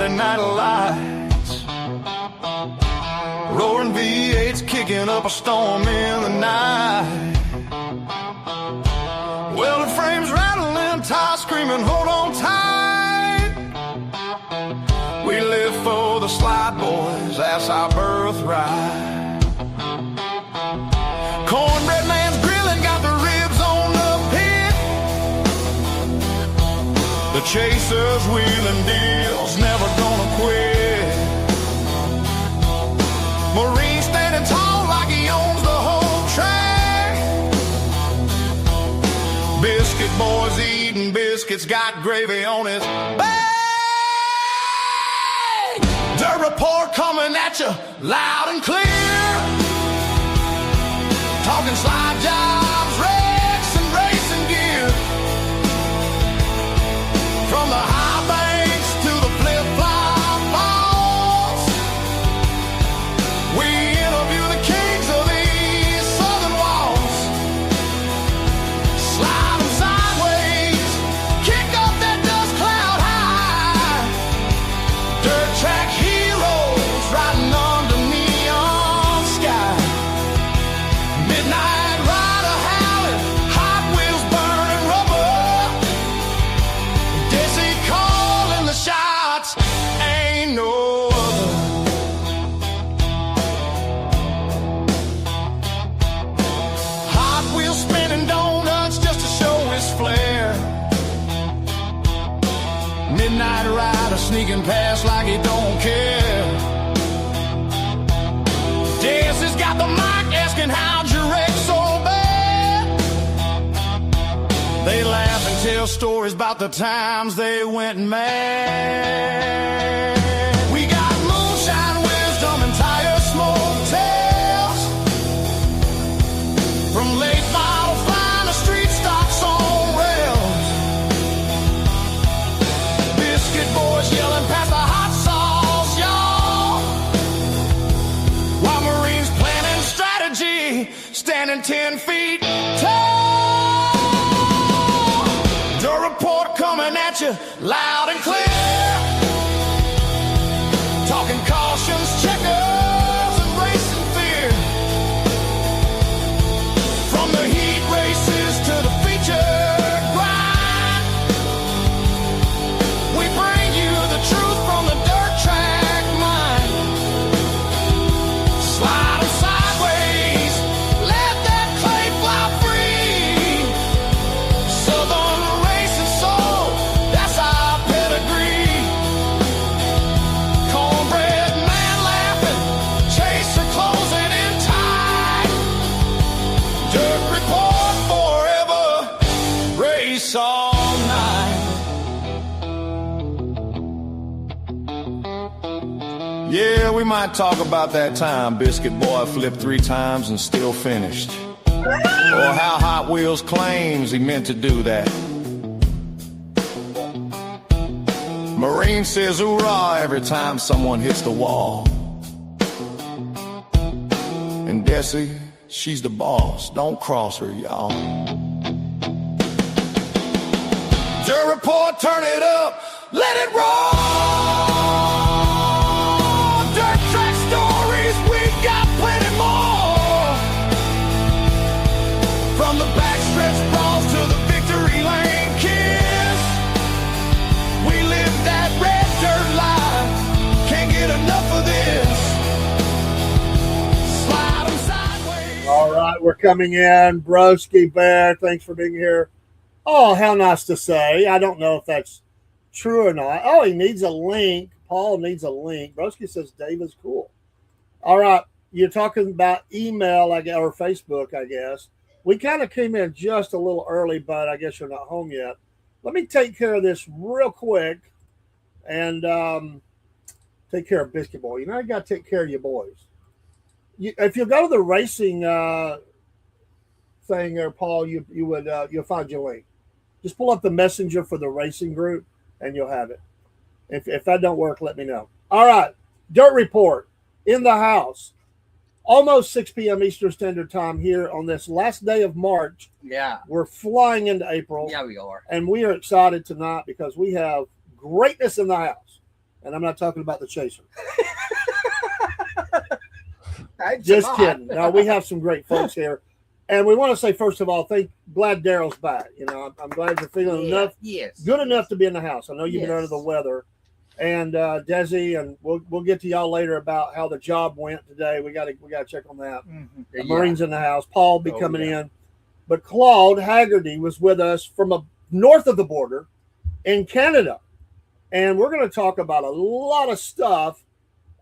Friday night lights. Roaring V8s kicking up a storm in the night. Welded frames rattling, tires screaming, hold on tight. We live for the slide boys, that's our birthright. Cornbread man's grilling, got the ribs on the pit. The chasers wheeling deals, never gonna quit. Marine standing tall like he owns the whole track. Biscuit boys eating biscuits, got gravy on his back. Dirt report coming at you loud and clear. Talking slide jobs, wrecks, and racing gear. From the high banks to the flip-flop balls, we interview the kings of these southern walls. Slide them sideways, kick up that dust cloud high. Dirt track heroes riding under neon sky. Midnight rider howling, Hot Wheels burning rubber. Desi calling the shots, ain't no other. Hot Wheels spinning donuts just to show his flair. Midnight rider sneaking past like he don't care. Desi's got the mic asking how'd you wreck so bad. They laugh and tell stories about the times they went mad. We got moonshine wisdom and tire smoke tales. From late model flying to street stocks on rails. Biscuit boys yelling past the hot sauce, y'all. While Marines planning strategy, standing 10 feet tall. The report coming at you loud and clear. Talking cautions, checkers, and racing fear. From the heat races to the feature grind, we bring you the truth from the dirt track mind. Slide 'em sideways, let that clay fly free. Southern racing soul, that's our pedigree. Cornbread man laughing, chaser closing in tight. Dirt report forever, race all night. Yeah, we might talk about that time Biscuit Boy flipped 3 times and still finished. Or how Hot Wheels claims he meant to do that. Marine says hoorah every time someone hits the wall. And Desi, she's the boss. Don't cross her, y'all. Dirt report, turn it up, let it roll. Dirt track stories, we got plenty more. From the backstretch brawls to the victory lane kiss, we live that red dirt life, can't get enough of this. Slide 'em sideways. All right, we're coming in. Broski Bear, thanks for being here. Oh, how nice to say. I don't know if that's true or not. Oh, he needs a link. Paul needs a link. Broski says Dave is cool. All right, you're talking about email, I guess, or Facebook, I guess. We kind of came in just a little early, but I guess you're not home yet. Let me take care of this real quick and take care of Biscuit Boy. You know, you got to take care of your boys. If you go to the racing thing there, Paul, you'll find your link. Just pull up the messenger for the racing group, and you'll have it. If that don't work, let me know. All right, Dirt Report in the house. Almost 6 p.m. Eastern Standard Time here on this last day of March. Yeah. We're flying into April. Yeah, we are. And we are excited tonight because we have greatness in the house. And I'm not talking about the chaser. Thanks Just a lot. kidding. No, we have some great folks here. And we want to say, first of all, glad Daryl's back. I'm glad you're feeling good enough to be in the house. I know you've been under the weather. And Desi, and we'll get to y'all later about how the job went today. We got to check on that. Mm-hmm. The Marines in the house. Paul be coming in. But Claude Haggerty was with us from north of the border in Canada. And we're going to talk about a lot of stuff.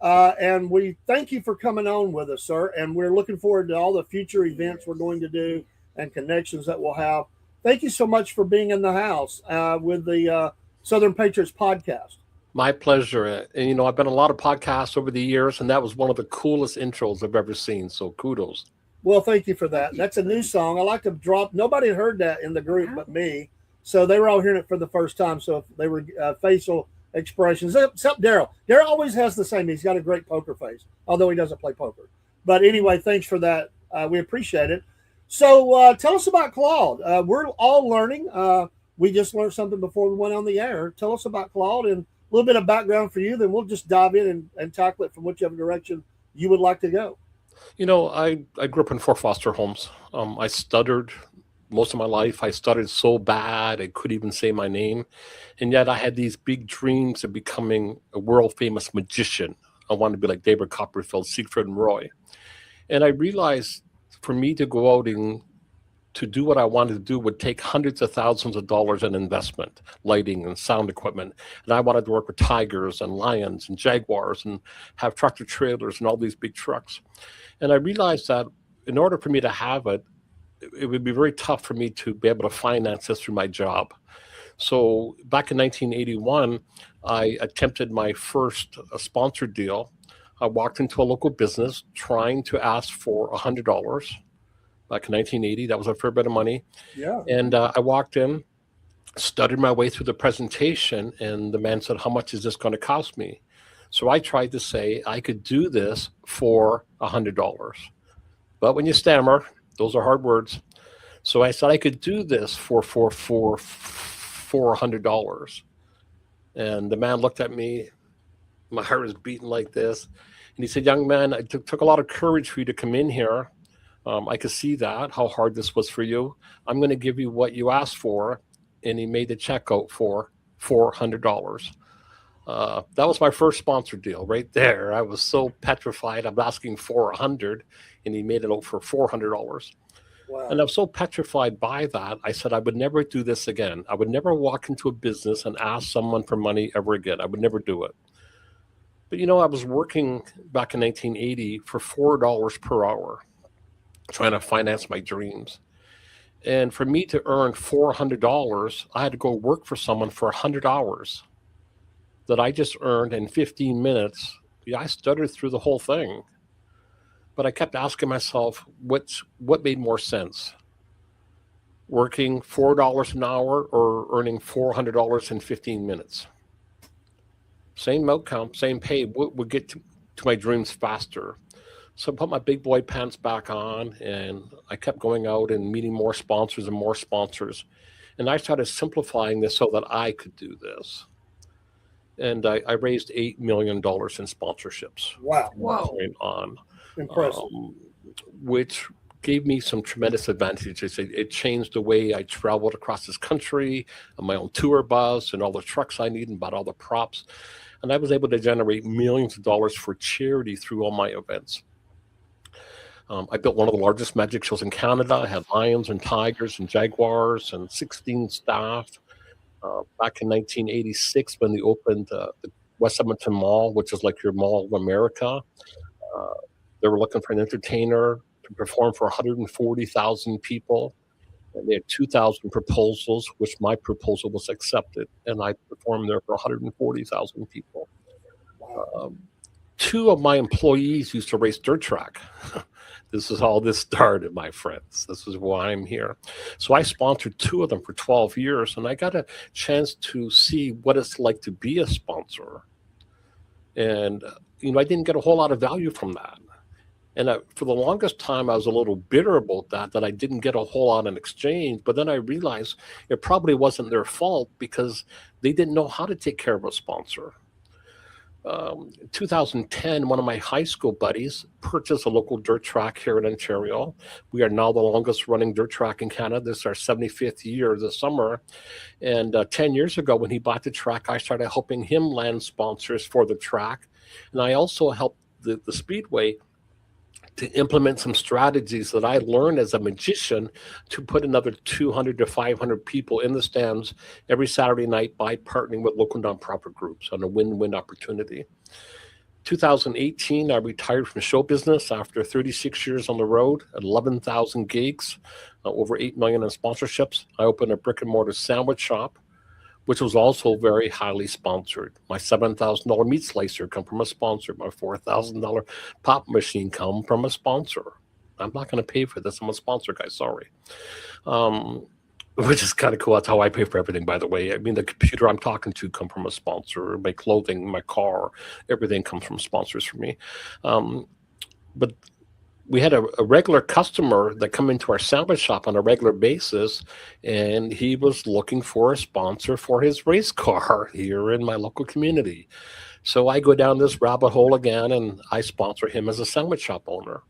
And we thank you for coming on with us, sir. And we're looking forward to all the future events we're going to do and connections that we'll have. Thank you so much for being in the house with the Southern Patriots podcast. My pleasure. And, I've been on a lot of podcasts over the years, and that was one of the coolest intros I've ever seen. So kudos. Well, thank you for that. That's a new song. I like to drop. Nobody heard that in the group but me. So they were all hearing it for the first time. So they were facial expressions, except Daryl. Daryl always has the same. He's got a great poker face, although he doesn't play poker. But anyway, thanks for that. We appreciate it. So tell us about Claude. We're all learning. We just learned something before we went on the air. Tell us about Claude and a little bit of background for you. Then we'll just dive in and tackle it from whichever direction you would like to go. I grew up in 4 foster homes. I stuttered most of my life. I stuttered so bad I couldn't even say my name. And yet I had these big dreams of becoming a world famous magician. I wanted to be like David Copperfield, Siegfried and Roy. And I realized for me to go out and to do what I wanted to do would take hundreds of thousands of dollars in investment, lighting and sound equipment. And I wanted to work with tigers and lions and jaguars and have tractor trailers and all these big trucks. And I realized that in order for me to have it, it would be very tough for me to be able to finance this through my job. So back in 1981, I attempted my first sponsor deal. I walked into a local business trying to ask for $100. Back in 1980, that was a fair bit of money. Yeah. And I walked in, stuttered my way through the presentation, and the man said, "How much is this going to cost me?" So I tried to say I could do this for $100. But when you stammer, those are hard words. So I said I could do this for $100. And the man looked at me. My heart was beating like this. And he said, "Young man, it took a lot of courage for you to come in here. I could see that, how hard this was for you. I'm going to give you what you asked for." And he made the check out for $400. That was my first sponsor deal right there. I was so petrified. I'm asking for $100, and he made it out for $400. Wow. And I was so petrified by that, I said I would never do this again. I would never walk into a business and ask someone for money ever again. I would never do it. But, I was working back in 1980 for $4 per hour, trying to finance my dreams. And for me to earn $400, I had to go work for someone for 100 hours that I just earned in 15 minutes. Yeah, I stuttered through the whole thing. But I kept asking myself, what made more sense? Working $4 an hour or earning $400 in 15 minutes? Same outcome, same pay. What would get to my dreams faster? So I put my big boy pants back on, and I kept going out and meeting more sponsors and more sponsors. And I started simplifying this so that I could do this. And I raised $8 million in sponsorships. Wow. Going on. Impressive. Which gave me some tremendous advantages. It changed the way I traveled across this country, on my own tour bus and all the trucks I need and bought all the props. And I was able to generate millions of dollars for charity through all my events. I built one of the largest magic shows in Canada. I had lions and tigers and jaguars and 16 staff. Back in 1986, when they opened the West Edmonton Mall, which is like your Mall of America, they were looking for an entertainer to perform for 140,000 people. And they had 2,000 proposals, which my proposal was accepted. And I performed there for 140,000 people. Two of my employees used to race dirt track. This is how this started, my friends. This is why I'm here. So I sponsored 2 of them for 12 years, and I got a chance to see what it's like to be a sponsor. And, I didn't get a whole lot of value from that. And for the longest time, I was a little bitter about that I didn't get a whole lot in exchange. But then I realized it probably wasn't their fault because they didn't know how to take care of a sponsor. 2010, one of my high school buddies purchased a local dirt track here in Ontario. We are now the longest running dirt track in Canada. This is our 75th year this summer. And 10 years ago, when he bought the track, I started helping him land sponsors for the track. And I also helped the Speedway to implement some strategies that I learned as a magician to put another 200 to 500 people in the stands every Saturday night by partnering with local nonprofit groups on a win-win opportunity. 2018, I retired from show business after 36 years on the road, 11,000 gigs, over 8 million in sponsorships. I opened a brick and mortar sandwich shop, which was also very highly sponsored. My $7,000 meat slicer come from a sponsor. My $4,000 pop machine come from a sponsor. I'm not going to pay for this. I'm a sponsor guy. Sorry. Which is kind of cool. That's how I pay for everything, by the way. I mean, the computer I'm talking to come from a sponsor. My clothing, my car, everything comes from sponsors for me. But we had a regular customer that come into our sandwich shop on a regular basis, and he was looking for a sponsor for his race car here in my local community. So I go down this rabbit hole again, and I sponsor him as a sandwich shop owner.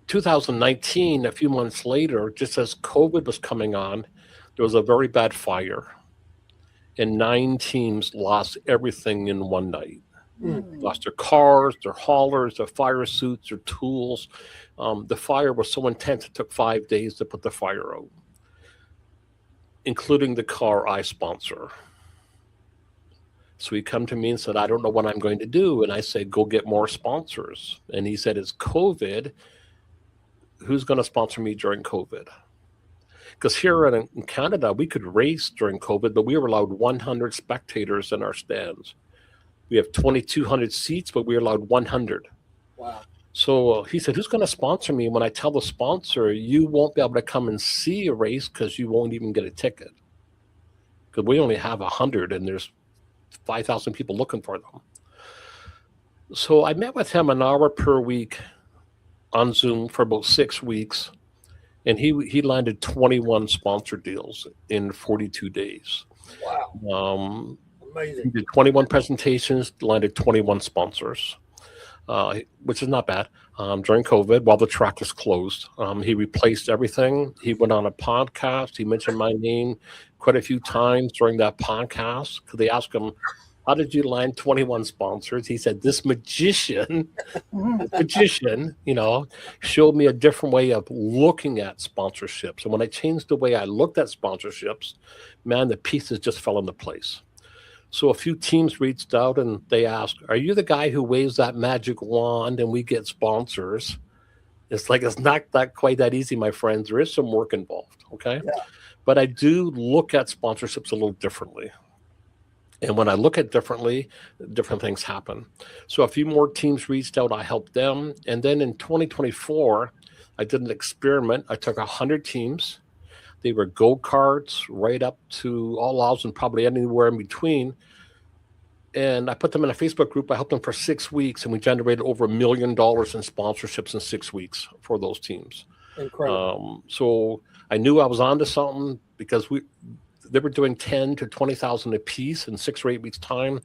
2019, a few months later, just as COVID was coming on, there was a very bad fire, and 9 teams lost everything in one night. Lost their cars, their haulers, their fire suits, their tools. The fire was so intense, it took 5 days to put the fire out, including the car I sponsor. So he come to me and said, I don't know what I'm going to do. And I said, go get more sponsors. And he said, it's COVID. Who's going to sponsor me during COVID? Because here in Canada, we could race during COVID, but we were allowed 100 spectators in our stands. We have 2,200 seats, but we're allowed 100. Wow. So he said, who's going to sponsor me when I tell the sponsor you won't be able to come and see a race because you won't even get a ticket? Because we only have 100 and there's 5,000 people looking for them. So I met with him an hour per week on Zoom for about 6 weeks. And he landed 21 sponsor deals in 42 days. Wow. Amazing. He did 21 presentations, landed 21 sponsors, which is not bad. During COVID, while the track was closed, he replaced everything. He went on a podcast. He mentioned my name quite a few times during that podcast because they asked him, how did you land 21 sponsors? He said, this magician, showed me a different way of looking at sponsorships. And when I changed the way I looked at sponsorships, man, the pieces just fell into place. So a few teams reached out and they asked, are you the guy who waves that magic wand and we get sponsors? It's like, it's not that quite that easy, my friends. There is some work involved, okay? Yeah. But I do look at sponsorships a little differently. And when I look at differently, different things happen. So a few more teams reached out, I helped them. And then in 2024, I did an experiment. I took 100 teams. They were go-karts right up to all levels and probably anywhere in between. And I put them in a Facebook group. I helped them for 6 weeks, and we generated over $1 million in sponsorships in 6 weeks for those teams. Incredible. So I knew I was onto something because they were doing 10 to 20,000 a piece in 6 or 8 weeks' time.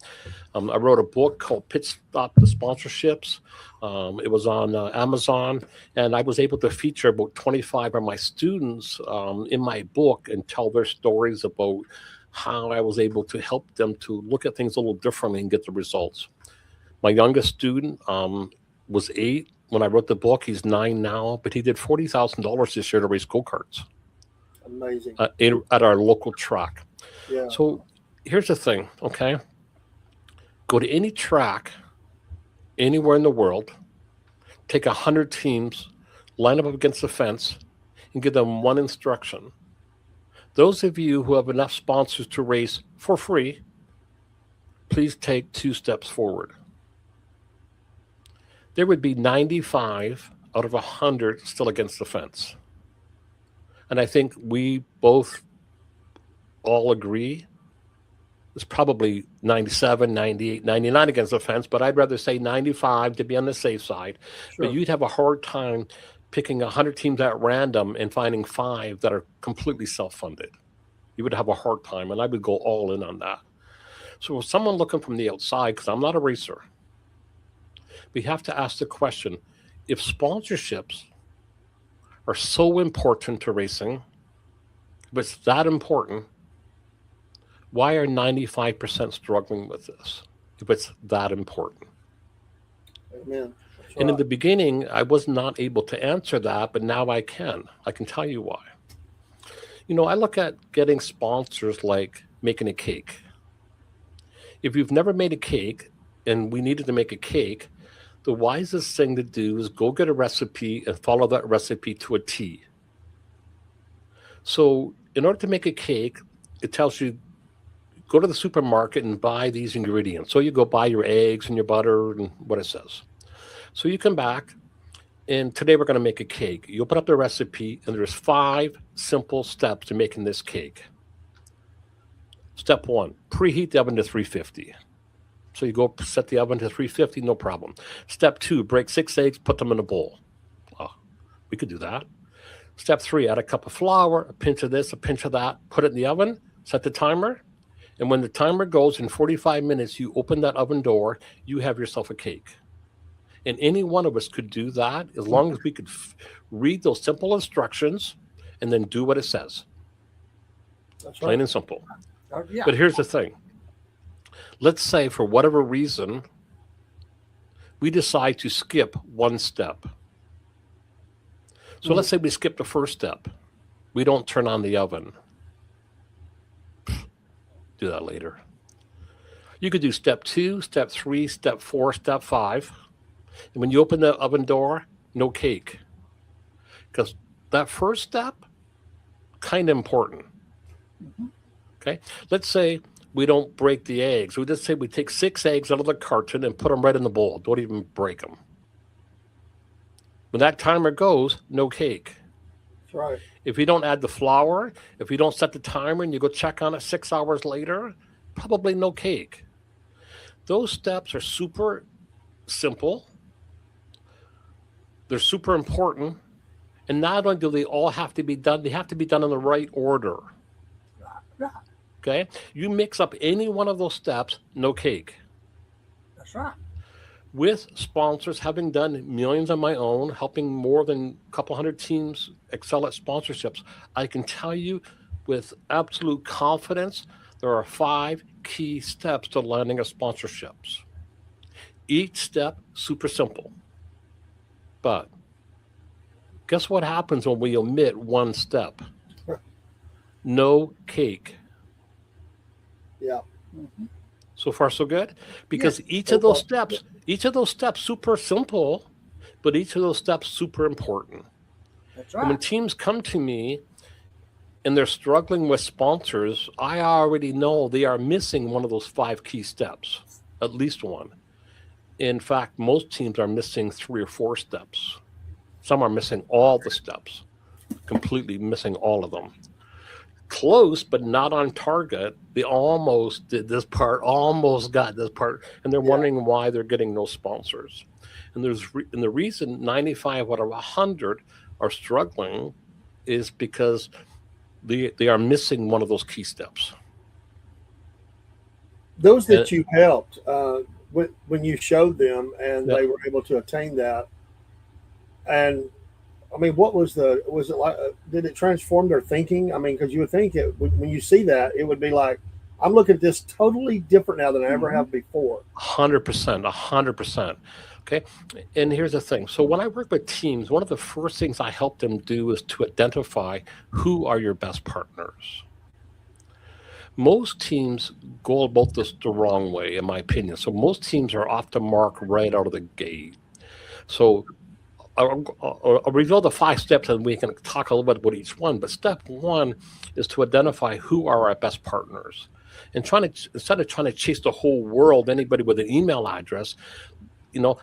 I wrote a book called Pit Stop the Sponsorships. It was on Amazon, and I was able to feature about 25 of my students in my book and tell their stories about how I was able to help them to look at things a little differently and get the results. My youngest student was 8 when I wrote the book. He's 9 now, but he did $40,000 this year to race go-karts. Amazing. At our local track. Yeah. So here's the thing, okay? Go to any track anywhere in the world, take 100 teams, line them up against the fence, and give them one instruction. Those of you who have enough sponsors to race for free, please take 2 steps forward. There would be 95 out of 100 still against the fence. And I think we both all agree it's probably 97, 98, 99 against the fence, but I'd rather say 95 to be on the safe side. Sure. But you'd have a hard time picking 100 teams at random and finding 5 that are completely self-funded. You would have a hard time, and I would go all in on that. So if someone looking from the outside, because I'm not a racer, we have to ask the question, if sponsorships are so important to racing, if it's that important, why are 95% struggling with this if it's that important? Amen. And in the beginning, I was not able to answer that, but now I can. I can tell you why. I look at getting sponsors like making a cake. If you've never made a cake and we needed to make a cake, the wisest thing to do is go get a recipe and follow that recipe to a T. So in order to make a cake, it tells you, go to the supermarket and buy these ingredients. So you go buy your eggs and your butter and what it says. So you come back, and today we're going to make a cake. You open up the recipe, and there's 5 simple steps to making this cake. Step 1, preheat the oven to 350. So you go set the oven to 350, no problem. Step 2, break 6 eggs, put them in a bowl. Oh, we could do that. Step 3, add a cup of flour, a pinch of this, a pinch of that, put it in the oven, set the timer, and when the timer goes in 45 minutes, you open that oven door, you have yourself a cake. And any one of us could do that as long as we could read those simple instructions and then do what it says. That's Plain right. and simple. Yeah. But here's the thing. Let's say for whatever reason, we decide to skip one step. So let's say we skip the first step. We don't turn on the oven. Do that later. You could do step 2, step 3, step 4, step 5. And when you open the oven door, no cake. Because that first step, kind of important. Okay? Let's say we don't break the eggs. We just say we take 6 eggs out of the carton and put them right in the bowl. Don't even break them. When that timer goes, no cake. That's right. If you don't add the flour, if you don't set the timer and you go check on it 6 hours later, probably no cake. Those steps are super simple. They're super important. And not only do they all have to be done, they have to be done in the right order. Okay? You mix up any one of those steps, no cake. That's right. With sponsors, having done millions on my own, helping more than a couple hundred teams excel at sponsorships, I can tell you with absolute confidence, there are 5 key steps to landing a sponsorships. Each step, super simple. But guess what happens when we omit one step? No cake. Yeah. So far, so good? Because each of those steps, super simple, but each of those steps, super important. That's And when teams come to me and they're struggling with sponsors, I already know they are missing one of those 5 key steps, at least one. In fact, most teams are missing 3 or 4 steps. Some are missing all the steps, completely missing all of them. Close, but not on target. They almost did this part, almost got this part, and they're wondering why they're getting no sponsors. And the reason 95 out of 100 are struggling is because they are missing one of those key steps. Those that you helped, when you showed them and they were able to attain that, and I mean, was it like? Did it transform their thinking? I mean, because you would think when you see that, it would be like, I'm looking at this totally different now than I ever have before. 100%. Okay. And here's the thing. So when I work with teams, one of the first things I help them do is to identify who are your best partners. Most teams go about this the wrong way, in my opinion. So most teams are off the mark right out of the gate. So I'll reveal the 5 steps and we can talk a little bit about each one. But step 1 is to identify who are our best partners. And instead of trying to chase the whole world, anybody with an email address,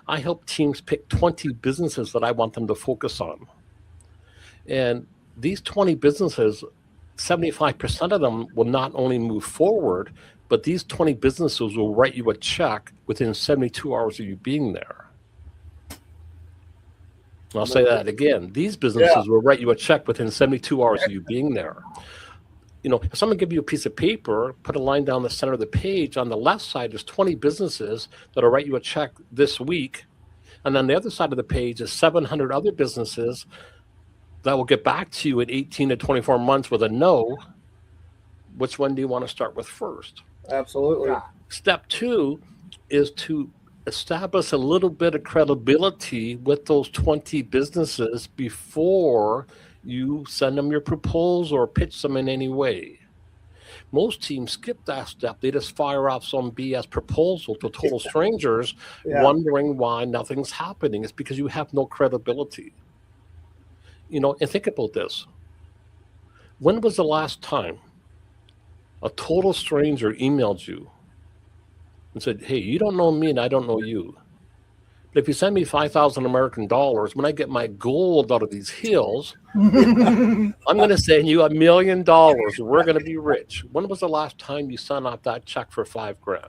I help teams pick 20 businesses that I want them to focus on. And these 20 businesses, 75% of them will not only move forward, but these 20 businesses will write you a check within 72 hours of you being there. And I'll say that again. These businesses will write you a check within 72 hours of you being there. if someone give you a piece of paper, put a line down the center of the page, on the left side, there's 20 businesses that'll write you a check this week. And on the other side of the page is 700 other businesses that will get back to you in 18 to 24 months with a no. Which one do you want to start with first? Absolutely. Yeah. Step 2 is to establish a little bit of credibility with those 20 businesses before you send them your proposal or pitch them in any way. Most teams skip that step. They just fire off some BS proposal to total strangers, wondering why nothing's happening. It's because you have no credibility. And think about this. When was the last time a total stranger emailed you and said, hey, you don't know me and I don't know you, but if you send me 5,000 American dollars, when I get my gold out of these hills, I'm going to send you $1 million. We're going to be rich. When was the last time you sent out that check for $5,000?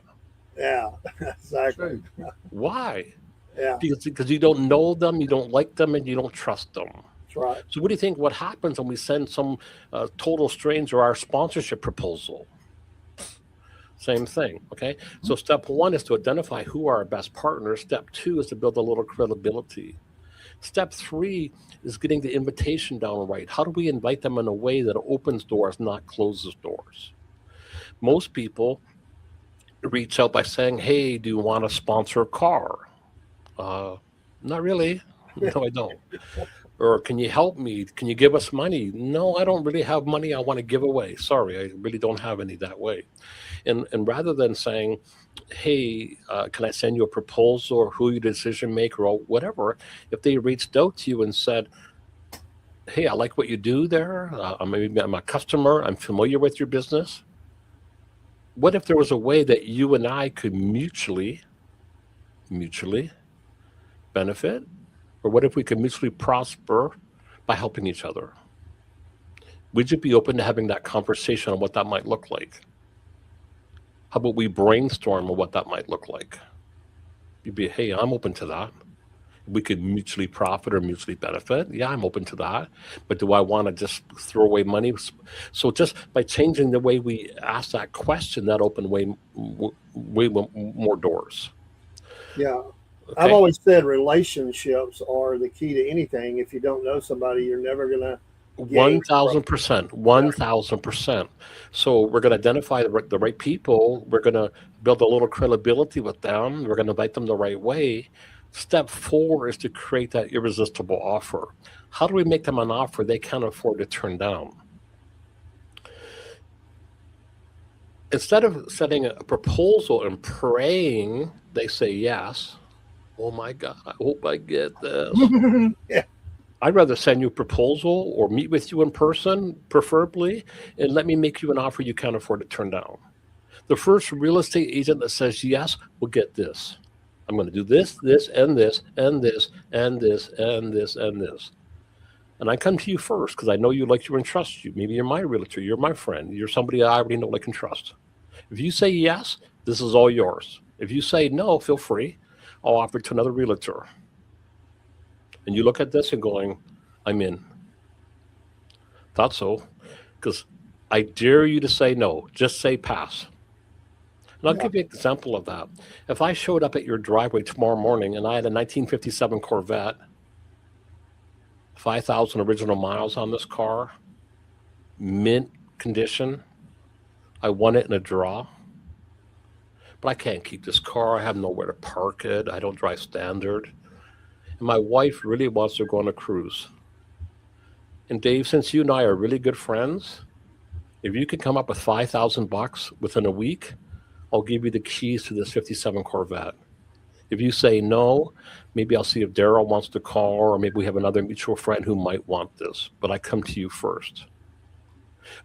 Yeah, exactly. Why? Yeah, because you don't know them, you don't like them, and you don't trust them. that's right. So what do you think what happens when we send some total stranger our sponsorship proposal? Same thing, okay? So step 1 is to identify who are our best partners. Step 2 is to build a little credibility. Step 3 is getting the invitation down right. How do we invite them in a way that opens doors, not closes doors? Most people reach out by saying, hey, do you want to sponsor a car? Not really. No, I don't. Or can you help me? Can you give us money? No, I don't really have money I want to give away. Sorry, I really don't have any that way. And rather than saying, hey, can I send you a proposal, or who your decision maker, or whatever, if they reached out to you and said, hey, I like what you do there. I'm a customer. I'm familiar with your business. What if there was a way that you and I could mutually benefit? Or what if we could mutually prosper by helping each other? Would you be open to having that conversation on what that might look like? How about we brainstorm on what that might look like? You'd be, hey, I'm open to that. We could mutually profit or mutually benefit. Yeah, I'm open to that. But do I want to just throw away money? So just by changing the way we ask that question, that opened way more doors. Yeah. Okay? I've always said relationships are the key to anything. If you don't know somebody, you're never going to 1,000%. 1,000%. So we're going to identify the right people. We're going to build a little credibility with them. We're going to invite them the right way. Step 4 is to create that irresistible offer. How do we make them an offer they can't afford to turn down? Instead of setting a proposal and praying they say yes, oh my God, I hope I get this. Yeah. I'd rather send you a proposal or meet with you in person, preferably, and let me make you an offer you can't afford to turn down. The first real estate agent that says yes will get this. I'm going to do this, this, and this, and this, and this, and this, and this. And I come to you first because I know you, like you, and trust you. Maybe you're my realtor, you're my friend, you're somebody I already know, like, and trust. If you say yes, this is all yours. If you say no, feel free. I'll offer it to another realtor. And you look at this and going, I'm in. Thought so, because I dare you to say no. Just say pass. And I'll give you an example of that. If I showed up at your driveway tomorrow morning and I had a 1957 Corvette, 5,000 original miles on this car, mint condition, I won it in a draw, but I can't keep this car. I have nowhere to park it. I don't drive standard. And my wife really wants to go on a cruise. And Dave, since you and I are really good friends, if you could come up with $5,000 within a week, I'll give you the keys to this 57 Corvette. If you say no, maybe I'll see if Daryl wants to call, or maybe we have another mutual friend who might want this, but I come to you first.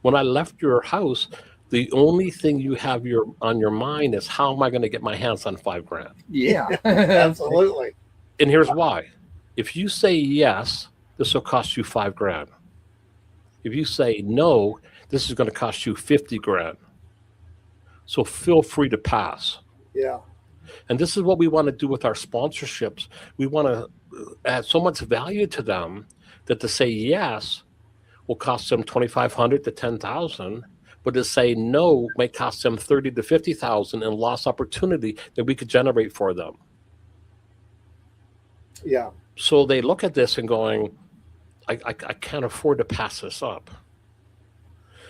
When I left your house, the only thing you have on your mind is, how am I going to get my hands on $5,000? Yeah. Absolutely. And here's why. If you say yes, this will cost you $5,000. If you say no, this is going to cost you $50,000. So feel free to pass. Yeah. And this is what we want to do with our sponsorships. We want to add so much value to them that to say yes will cost them $2,500 to $10,000, But to say no might cost them 30 to 50,000 in lost opportunity that we could generate for them. Yeah. So they look at this and going, I can't afford to pass this up.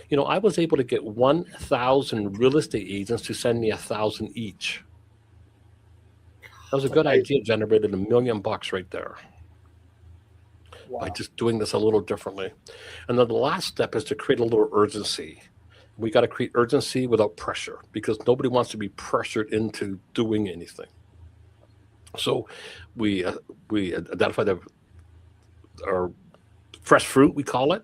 You know, I was able to get 1,000 real estate agents to send me 1,000 each. That was a good idea, generated $1 million right there by just doing this a little differently. And then the last step is to create a little urgency. We got to create urgency without pressure, because nobody wants to be pressured into doing anything. So we identify our fresh fruit, we call it.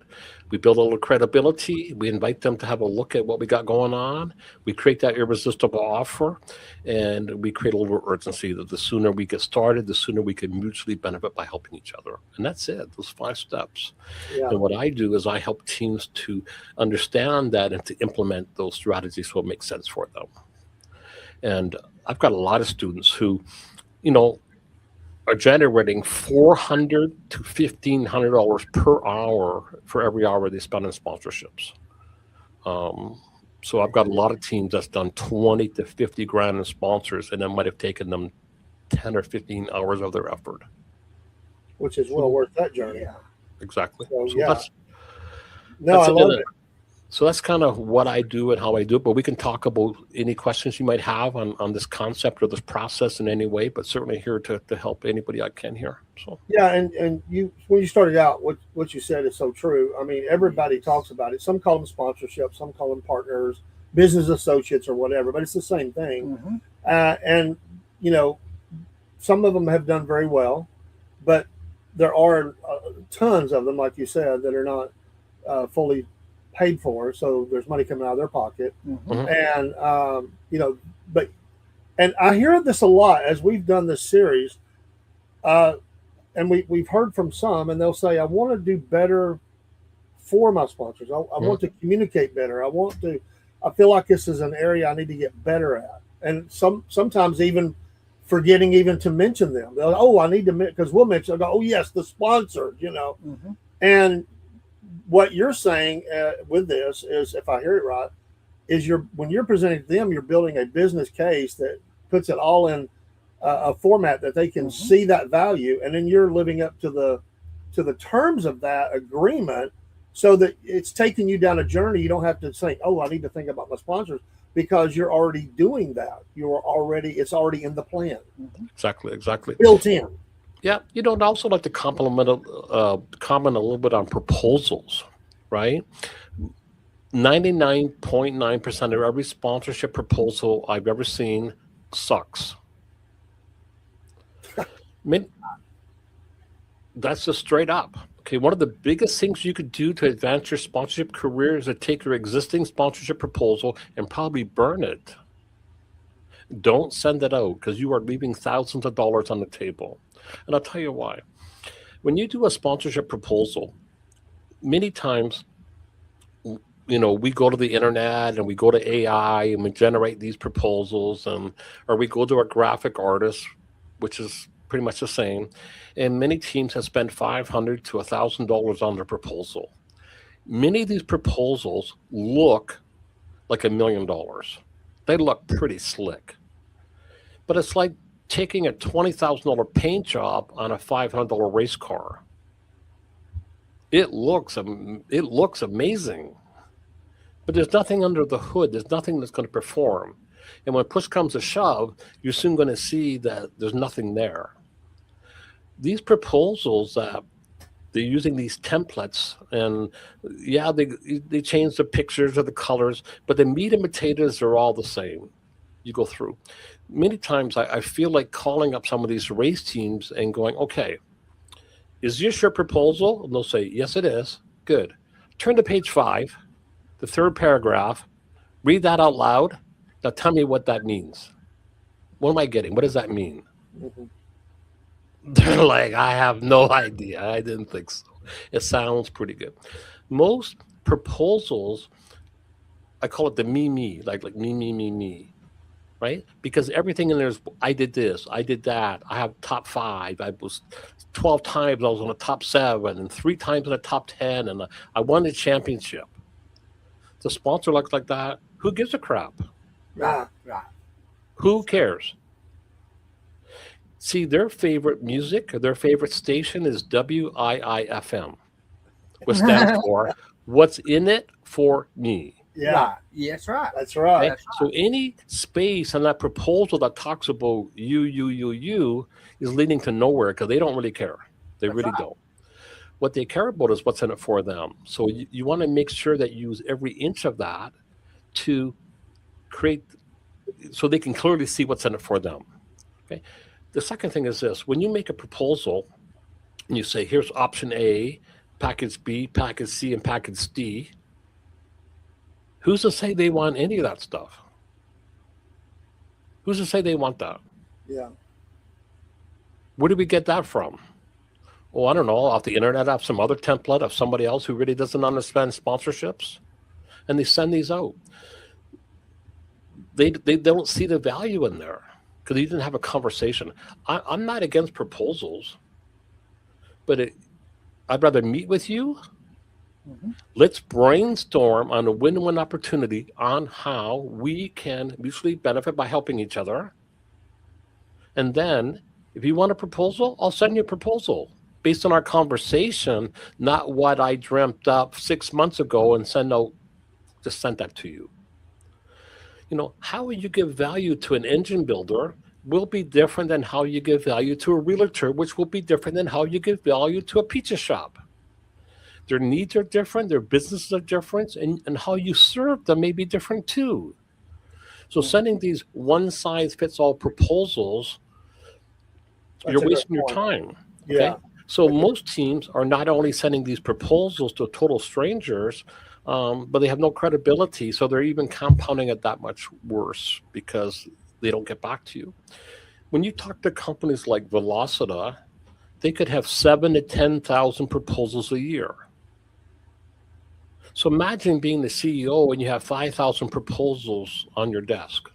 We build a little credibility. We invite them to have a look at what we got going on. We create that irresistible offer, and we create a little urgency that the sooner we get started, the sooner we can mutually benefit by helping each other. And that's it, those 5 steps. Yeah. And what I do is I help teams to understand that and to implement those strategies so it makes sense for them. And I've got a lot of students who, you know, are generating $400 to $1,500 per hour for every hour they spend on sponsorships. So I've got a lot of teams that's done 20 to 50 grand in sponsors, and it might have taken them 10 or 15 hours of their effort. Which is well worth that journey. Yeah. Exactly. So, So yeah. that's No, I love it. So that's kind of what I do and how I do it. But we can talk about any questions you might have on this concept or this process in any way, but certainly here to help anybody I can here. So Yeah, and you, when you started out, what you said is so true. I mean, everybody talks about it. Some call them sponsorships, some call them partners, business associates, or whatever, but it's the same thing. Mm-hmm. And you know, some of them have done very well, but there are tons of them, like you said, that are not fully paid for. So there's money coming out of their pocket, Mm-hmm. and you know, and I hear this a lot as we've done this series. And we've heard from some, and they'll say, I want to do better for my sponsors. I want to communicate better. I feel like this is an area I need to get better at. And sometimes even forgetting even to mention them. They'll, oh, I need to, because we'll mention, I'll go, oh yes, the sponsors, you know. Mm-hmm. And what you're saying with this is, if I hear it right, is when you're presenting to them, you're building a business case that puts it all in a format that they can Mm-hmm. see that value, and then you're living up to the terms of that agreement, so that it's taking you down a journey. You don't have to say, oh, I need to think about my sponsors, because you're already doing that. It's already in the plan, exactly. built in. Yeah, you know, I'd also like to comment a little bit on proposals, right? 99.9% of every sponsorship proposal I've ever seen sucks. I mean, that's just straight up. Okay, one of the biggest things you could do to advance your sponsorship career is to take your existing sponsorship proposal and probably burn it. Don't send it out, because you are leaving thousands of dollars on the table. And I'll tell you why. When you do a sponsorship proposal, many times, you know, we go to the internet and we go to AI and we generate these proposals, or we go to a graphic artist, which is pretty much the same. And many teams have spent $500 to $1,000 on their proposal. Many of these proposals look like $1 million. They look pretty slick. But it's like taking a $20,000 paint job on a $500 race car. It looks amazing, but there's nothing under the hood. There's nothing that's going to perform. And when push comes to shove, you're soon going to see that there's nothing there. These proposals, they're using these templates, and yeah, they change the pictures or the colors, but the meat and potatoes are all the same. You go through. Many times I feel like calling up some of these race teams and going, okay, is this your proposal? And they'll say, yes, it is. Good. Turn to page 5, the third paragraph, read that out loud. Now tell me what that means. What am I getting? What does that mean? Mm-hmm. They're like, I have no idea. I didn't think so. It sounds pretty good. Most proposals, I call it the me, like me, right? Because everything in there is, I did this, I did that. I have top 5. I was 12 times I was on the top 7, and 3 times in the top 10, and I won the championship. The sponsor looks like that. Who gives a crap? Right. Who cares? See, their favorite music or their favorite station is WIIFM, which stands for What's in It for Me. Yeah. Right. Yes, right. That's right. Okay? So any space on that proposal that talks about you is leading to nowhere because they don't really care. They That's really right. don't. What they care about is what's in it for them. So you want to make sure that you use every inch of that to create, so they can clearly see what's in it for them. Okay. The second thing is this: when you make a proposal and you say, here's option A, package B, package C, and package D, who's to say they want any of that stuff? Who's to say they want that? Yeah. Where do we get that from? Oh, I don't know, off the internet, off some other template of somebody else who really doesn't understand sponsorships. And they send these out. They don't see the value in there because you didn't have a conversation. I'm not against proposals, but I'd rather meet with you. Mhm. Let's brainstorm on a win-win opportunity on how we can mutually benefit by helping each other. And then if you want a proposal, I'll send you a proposal based on our conversation, not what I dreamt up 6 months ago and just sent that to you. You know, how you give value to an engine builder will be different than how you give value to a realtor, which will be different than how you give value to a pizza shop. Their needs are different, their businesses are different, and how you serve them may be different too. So sending these one-size-fits-all proposals, That's you're a good wasting your point. time. Yeah. So most teams are not only sending these proposals to total strangers, but they have no credibility. So they're even compounding it that much worse because they don't get back to you. When you talk to companies like Velocita, they could have 7,000 to 10,000 proposals a year. So imagine being the CEO and you have 5,000 proposals on your desk.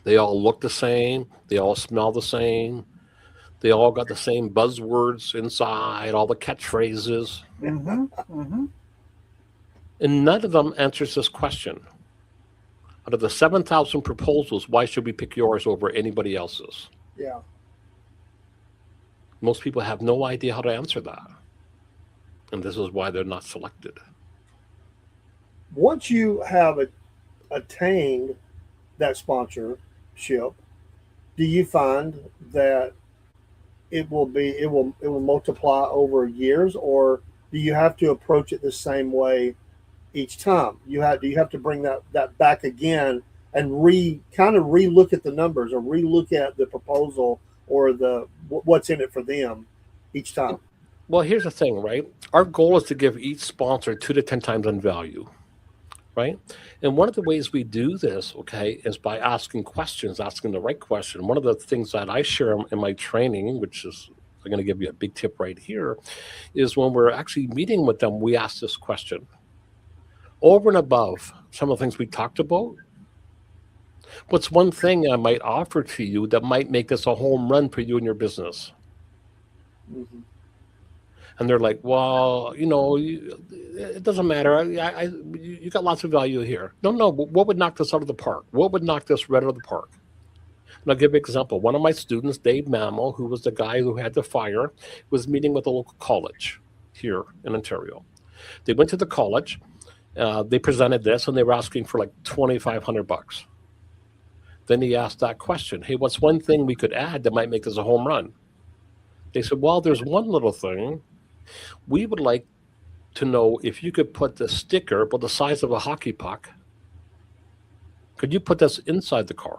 They all look the same. They all smell the same. They all got the same buzzwords inside, all the catchphrases. Mm-hmm. Mm-hmm. And none of them answers this question. Out of the 7,000 proposals, why should we pick yours over anybody else's? Yeah. Most people have no idea how to answer that. And this is why they're not selected. Once you have attained that sponsorship, do you find that it will multiply over years, or do you have to approach it the same way each time? Do you have to bring that back again and relook at the numbers or relook at the proposal or what's in it for them each time? Well, here's the thing, right? Our goal is to give each sponsor 2 to 10 times on value, right? And one of the ways we do this, okay, is by asking questions, asking the right question. One of the things that I share in my training, which is, I'm going to give you a big tip right here, is when we're actually meeting with them, we ask this question. Over and above some of the things we talked about, what's one thing I might offer to you that might make this a home run for you and your business? Mm-hmm. And they're like, well, it doesn't matter. You got lots of value here. No, what would knock this out of the park? What would knock this right out of the park? And I'll give you an example. One of my students, Dave Mammal, who was the guy who had the fire, was meeting with a local college here in Ontario. They went to the college. They presented this, and they were asking for like $2,500. Then he asked that question, hey, what's one thing we could add that might make this a home run? They said, well, there's one little thing. We would like to know if you could put the sticker about the size of a hockey puck. Could you put this inside the car?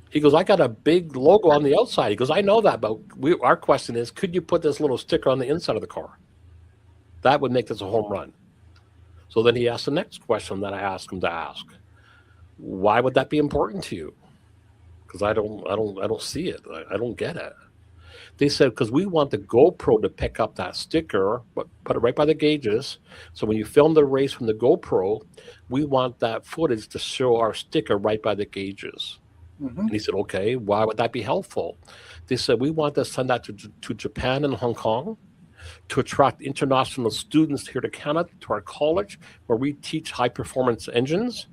He goes, I got a big logo on the outside. He goes, I know that, but our question is, could you put this little sticker on the inside of the car? That would make this a home run. So then he asked the next question that I asked him to ask. Why would that be important to you? Because I don't see it. I don't get it. They said, because we want the GoPro to pick up that sticker, but put it right by the gauges. So when you film the race from the GoPro, we want that footage to show our sticker right by the gauges. Mm-hmm. And he said, okay, why would that be helpful? They said, we want to send that to Japan and Hong Kong. to attract international students here to Canada, to our college, where we teach high performance engines.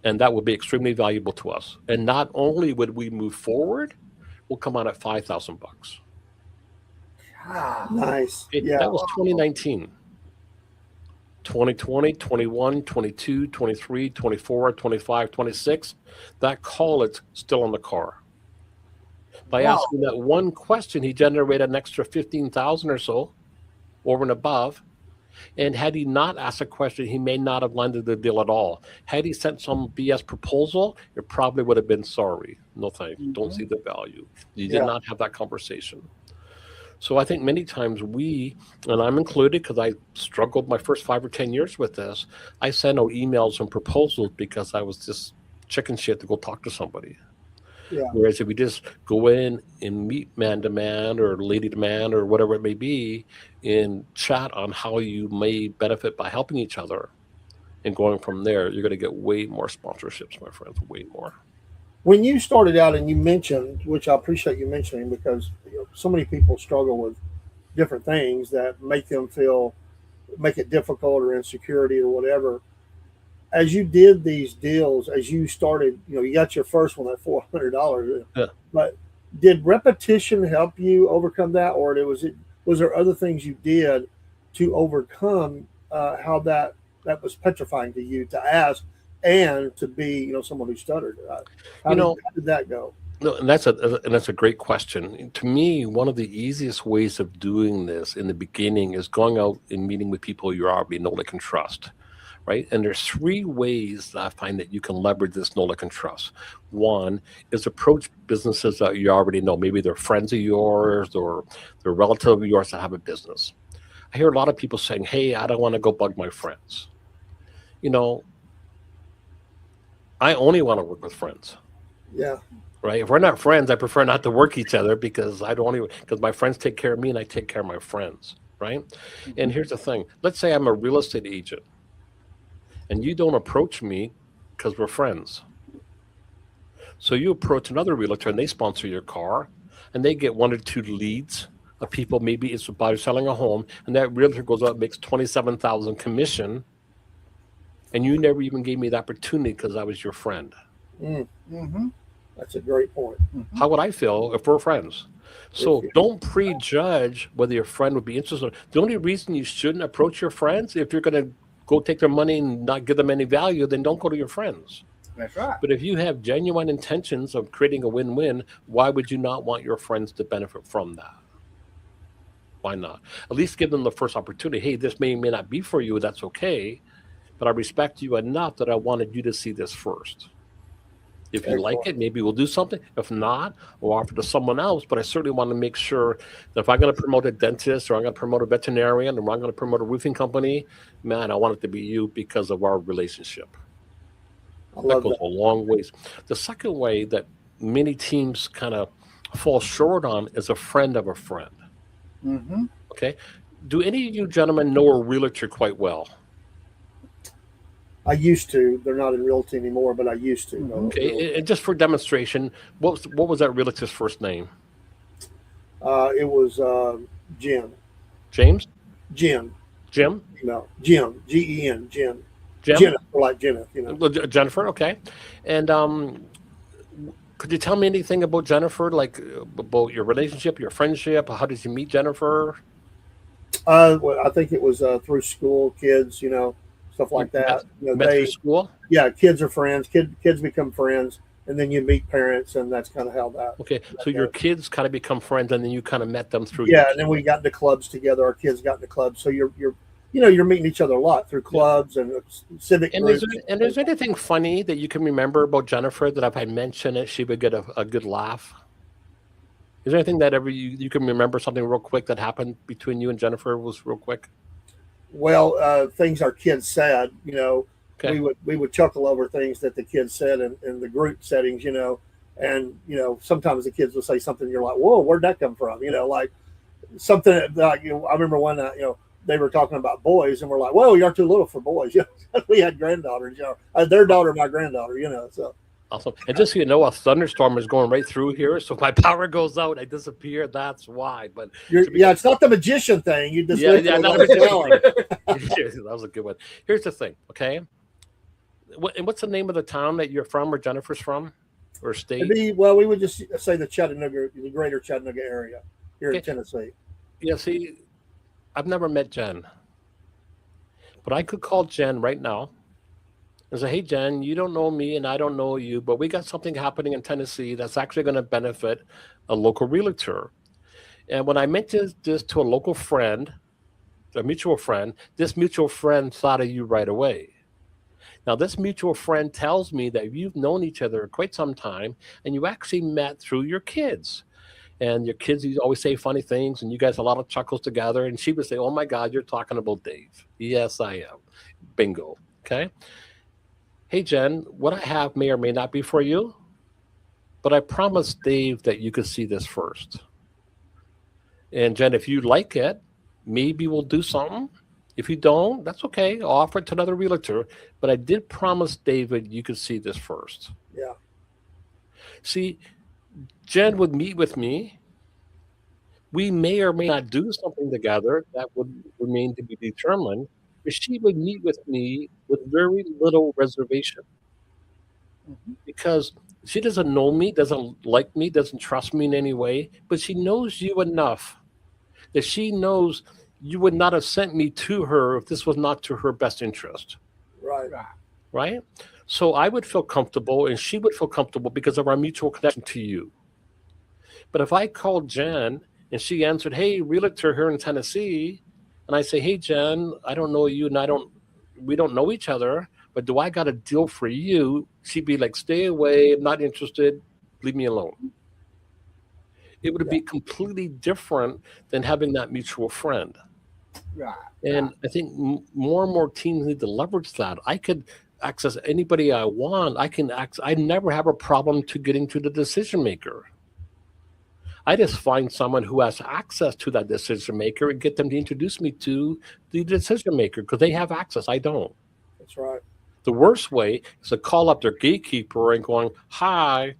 And that would be extremely valuable to us. And not only would we move forward, we'll come out at $5,000. Nice. Okay, Yeah. that was 2019. 2020, 21, 22, 23, 24, 25, 26. That call is still on the car. By asking that one question, he generated an extra 15,000 or so over and above. And had he not asked a question, he may not have landed the deal at all. Had he sent some BS proposal, it probably would have been sorry. No thanks. Don't see the value. You did not have that conversation. So I think many times we, and I'm included because I struggled my first 5 or 10 years with this, I sent out emails and proposals because I was just chicken shit to go talk to somebody. Yeah. Whereas if we just go in and meet man to man or lady to man or whatever it may be and chat on how you may benefit by helping each other and going from there, you're going to get way more sponsorships, my friends, way more. When you started out and you mentioned, which I appreciate you mentioning, because so many people struggle with different things that make them make it difficult or insecurity or whatever. As you did these deals, as you started, you got your first one at $400. Yeah. But did repetition help you overcome that, or was there other things you did to overcome how that was petrifying to you to ask and to be, someone who stuttered? How did that go? No, and that's a great question. To me, one of the easiest ways of doing this in the beginning is going out and meeting with people you already know that can trust. Right? And there's 3 ways that I find that you can leverage this know, like, and trust. One is approach businesses that you already know. Maybe they're friends of yours or they're a relative of yours that have a business. I hear a lot of people saying, hey, I don't want to go bug my friends. I only want to work with friends. Yeah. Right? If we're not friends, I prefer not to work each other because because my friends take care of me and I take care of my friends. Right? And here's the thing. Let's say I'm a real estate agent. And you don't approach me because we're friends. So you approach another realtor and they sponsor your car and they get 1 or 2 leads of people. Maybe it's a buyer selling a home and that realtor goes out and makes $27,000 commission. And you never even gave me the opportunity because I was your friend. Mm-hmm. That's a great point. Mm-hmm. How would I feel if we're friends? So don't prejudge whether your friend would be interested. The only reason you shouldn't approach your friends, if you're going to go take their money and not give them any value, then don't go to your friends. That's right. But if you have genuine intentions of creating a win-win, why would you not want your friends to benefit from that? Why not? At least give them the first opportunity. Hey, this may not be for you. That's okay. But I respect you enough that I wanted you to see this first. If you like it, maybe we'll do something. If not, we'll offer to someone else. But I certainly want to make sure that if I'm going to promote a dentist or I'm going to promote a veterinarian or I'm going to promote a roofing company, man, I want it to be you because of our relationship. That goes a long ways. The second way that many teams kind of fall short on is a friend of a friend. Mm-hmm. Okay. Do any of you gentlemen know a realtor quite well? I used to. They're not in realty anymore, but I used to. Okay, and just for demonstration, what was that realtor's first name? It was Jim. James? Jim. Jim? Jim. G-E-N. Jim. Jim? Jennifer, like Jennifer. Jennifer, okay. And could you tell me anything about Jennifer, like about your relationship, your friendship? How did you meet Jennifer? Well, I think it was through school, kids, stuff like that. Met through school? Yeah, kids are friends. Kids become friends, and then you meet parents, and that's kind of how that. Okay, so your kids kind of become friends, and then you kind of met them through. Yeah, and then we got into clubs together. Our kids got into clubs, so you're meeting each other a lot through clubs and civic groups. And is there anything funny that you can remember about Jennifer that if I mention it, she would get a good laugh? Is there anything that ever you can remember something real quick that happened between you and Jennifer was real quick? Well, things our kids said, okay. we would chuckle over things that the kids said in the group settings, and sometimes the kids will say something you're like, whoa, where'd that come from? Like something like I remember one they were talking about boys, and we're like, whoa, you're too little for boys. We had granddaughters, their daughter, my granddaughter, so Awesome. And just so you know, a thunderstorm is going right through here. So if my power goes out, I disappear. That's why. But Yeah, it's not the magician thing. You just yeah, look yeah, at not what's a going. that was a good one. Here's the thing, okay? And what's the name of the town that you're from, or Jennifer's from, or state? Well, we would just say the Chattanooga, the greater Chattanooga area here in Okay. Tennessee. Yeah, see, I've never met Jen, but I could call Jen right now and say, "Hey, Jen, you don't know me, and I don't know you, but we got something happening in Tennessee that's actually going to benefit a local realtor." And when I mentioned this to a local friend, a mutual friend, this mutual friend thought of you right away. Now, this mutual friend tells me that you've known each other quite some time, and you actually met through your kids. And your kids, you always say funny things, and you guys have a lot of chuckles together. And she would say, "Oh my God, you're talking about Dave." Yes, I am. Bingo. Okay. Hey, Jen, what I have may or may not be for you, but I promised Dave that you could see this first. And Jen, if you like it, maybe we'll do something. If you don't, that's okay. I'll offer it to another realtor. But I did promise David you could see this first. Yeah. See, Jen would meet with me. We may or may not do something together. That would remain to be determined. But she would meet with me with very little reservation because she doesn't know me, doesn't like me, doesn't trust me in any way, but she knows you enough that she knows you would not have sent me to her if this was not to her best interest, Right. right? So I would feel comfortable and she would feel comfortable because of our mutual connection to you. But if I called Jen and she answered, "Hey, realtor here in Tennessee," and I say, "Hey, Jen, I don't know you and we don't know each other, but do I got a deal for you?" She'd be like, "Stay away. I'm not interested. Leave me alone." It would be completely different than having that mutual friend. Right. And I think more and more teams need to leverage that. I could access anybody I want. I never have a problem to getting to the decision maker. I just find someone who has access to that decision maker and get them to introduce me to the decision maker because they have access. I don't. That's right. The worst way is to call up their gatekeeper and going, "Hi,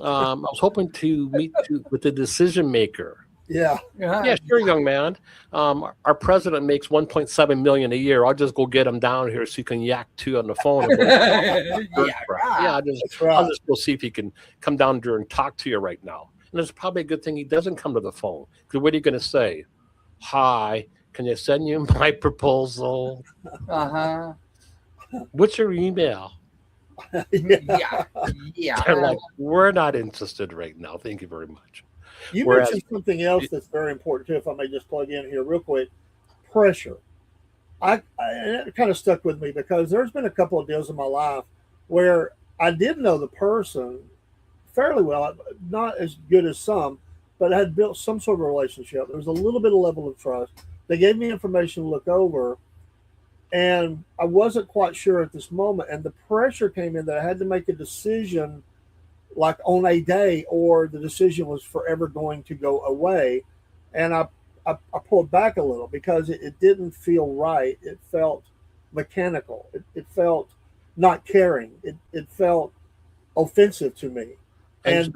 I was hoping to meet you with the decision maker." Yeah. Yeah, sure, young man. Our president makes 1.7 million a year. I'll just go get him down here so you can yak to on the phone. Yeah, I'll just go see if he can come down here and talk to you right now. And it's probably a good thing he doesn't come to the phone. Because what are you going to say? "Hi, can you send you my proposal? Uh-huh. What's your email?" Yeah. They're like, "We're not interested right now. Thank you very much." You Whereas- mentioned something else that's very important too, if I may just plug in here real quick. Pressure. It kind of stuck with me because there's been a couple of deals in my life where I did know the person fairly well, not as good as some, but I had built some sort of relationship. There was a little bit of level of trust. They gave me information to look over, and I wasn't quite sure at this moment. And the pressure came in that I had to make a decision like on a day, or the decision was forever going to go away. And I pulled back a little because it didn't feel right. It felt mechanical. It felt not caring. It felt offensive to me. And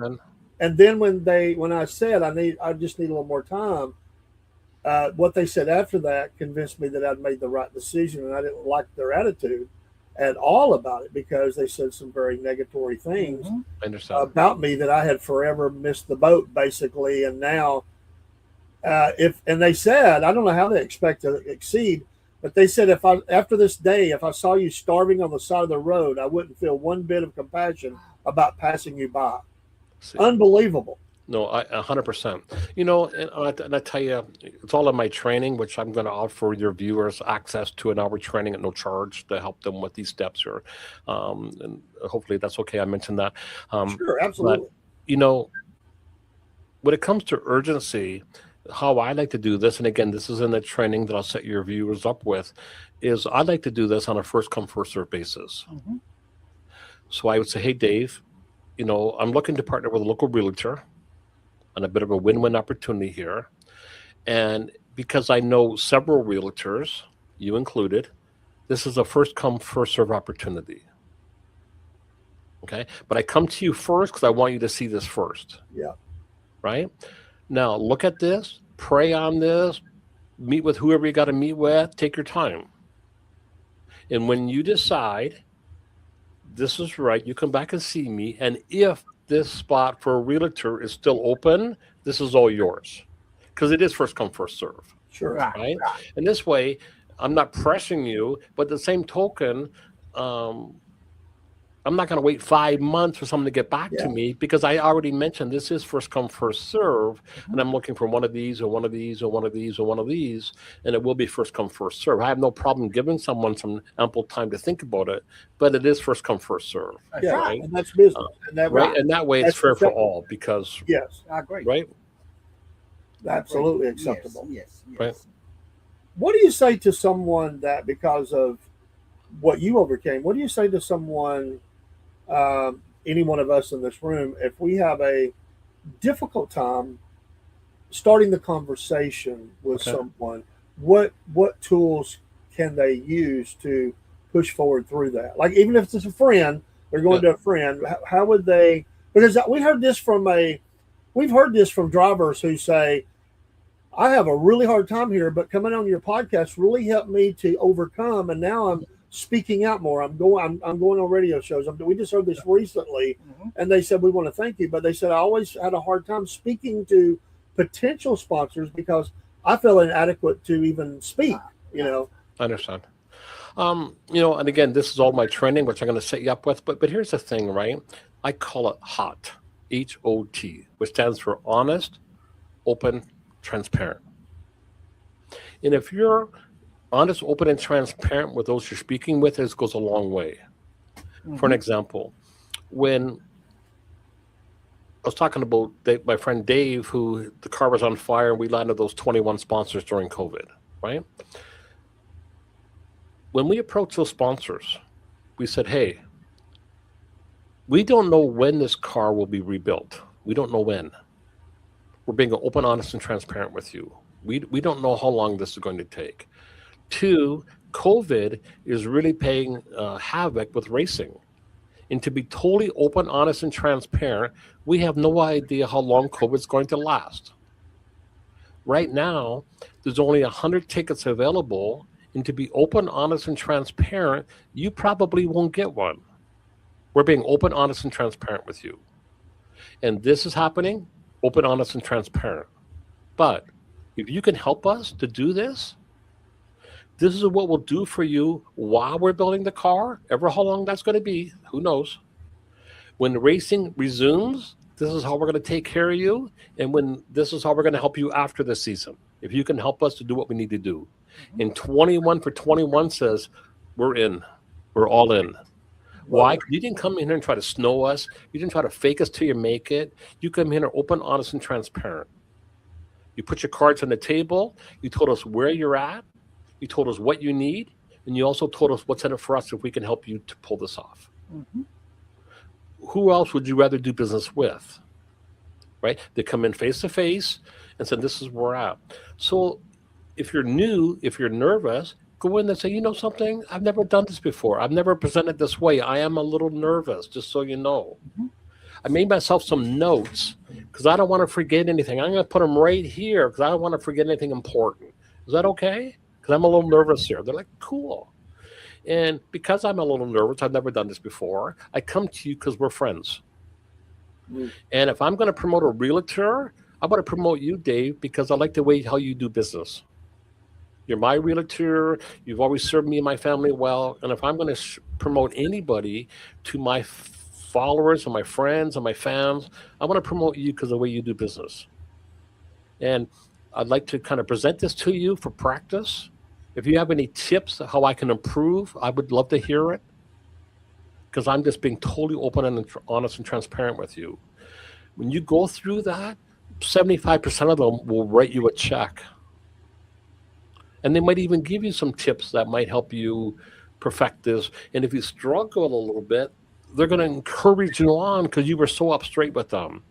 then when I said I just need a little more time, what they said after that convinced me that I'd made the right decision, and I didn't like their attitude at all about it because they said some very negatory things about me that I had forever missed the boat, basically. And now, and they said, I don't know how they expect to exceed, but they said after this day, if I saw you starving on the side of the road, I wouldn't feel one bit of compassion about passing you by. See. Unbelievable. No, 100%. You know, and I tell you, it's all in my training, which I'm going to offer your viewers access to an hour training at no charge to help them with these steps here. And hopefully that's okay. I mentioned that. Sure, absolutely. But, you know, when it comes to urgency, how I like to do this, and again, this is in the training that I'll set your viewers up with, is I like to do this on a first come, first serve basis. So I would say, "Hey, Dave, you know, I'm looking to partner with a local realtor on a bit of a win-win opportunity here. And because I know several realtors, you included, this is a first come, first serve opportunity. Okay. But I come to you first because I want you to see this first. Yeah. Right. Now, look at this, pray on this, meet with whoever you got to meet with, take your time. And when you decide this is right, you come back and see me. And if this spot for a realtor is still open, this is all yours. Because it is first come, first serve. Sure. Right. Right? And this way, I'm not pressing you, but the same token, I'm not going to wait 5 months for someone to get back to me because I already mentioned this is first come, first serve. And I'm looking for one of these or one of these or one of these or one of these. And it will be first come, first serve. I have no problem giving someone some ample time to think about it, but it is first come, first serve. That's Yeah. right. And that's business. And that Right. And that way it's That's fair for acceptable. all because, Yes. I agree. right? Absolutely Yes, acceptable. Yes. Yes. Right. What do you say to someone that because of what you overcame, what do you say to someone, any one of us in this room, if we have a difficult time starting the conversation with Okay. someone, what tools can they use to push forward through that? Like even if it's a friend, they're going to a friend, how would they? Because we've heard this from drivers who say, I have a really hard time here, but coming on your podcast really helped me to overcome. And now I'm speaking out more. I'm going on radio shows. We just heard this recently, and they said we want to thank you, but they said I always had a hard time speaking to potential sponsors because I felt inadequate to even speak. You know, I understand. And again, this is all my training, which I'm going to set you up with. But here's the thing, right? I call it HOT, HOT, which stands for honest, open, transparent. And if you're honest, open, and transparent with those you're speaking with, it goes a long way. For an example, when I was talking about my friend Dave, who the car was on fire, and we landed those 21 sponsors during COVID, right? When we approached those sponsors, we said, hey, we don't know when this car will be rebuilt. We don't know when. We're being open, honest, and transparent with you. We don't know how long this is going to take. 2, COVID is really playing havoc with racing. And to be totally open, honest, and transparent, we have no idea how long COVID is going to last. Right now, there's only 100 tickets available. And to be open, honest, and transparent, you probably won't get one. We're being open, honest, and transparent with you. And this is happening, open, honest, and transparent. But if you can help us to do this, this is what we'll do for you while we're building the car, ever how long that's going to be, who knows. When the racing resumes, this is how we're going to take care of you. And this is how we're going to help you after the season. If you can help us to do what we need to do. And 21 for 21 says, we're in. We're all in. Why? You didn't come in here and try to snow us. You didn't try to fake us till you make it. You come in here open, honest, and transparent. You put your cards on the table. You told us where you're at. You told us what you need. And you also told us what's in it for us if we can help you to pull this off. Who else would you rather do business with? Right? They come in face to face and said, this is where we're at. So if you're new, if you're nervous, go in and say, you know something? I've never done this before. I've never presented this way. I am a little nervous, just so you know. I made myself some notes because I don't want to forget anything. I'm going to put them right here because I don't want to forget anything important. Is that okay? Because I'm a little nervous here. They're like, cool. And because I'm a little nervous, I've never done this before, I come to you because we're friends. And if I'm going to promote a realtor, I'm going to promote you, Dave, because I like the way how you do business. You're my realtor. You've always served me and my family well. And if I'm going to promote anybody to my followers and my friends and my fans, I want to promote you because of the way you do business. And I'd like to kind of present this to you for practice. If you have any tips on how I can improve, I would love to hear it. Because I'm just being totally open and honest and transparent with you. When you go through that, 75% of them will write you a check. And they might even give you some tips that might help you perfect this. And if you struggle a little bit, they're going to encourage you on because you were so up straight with them.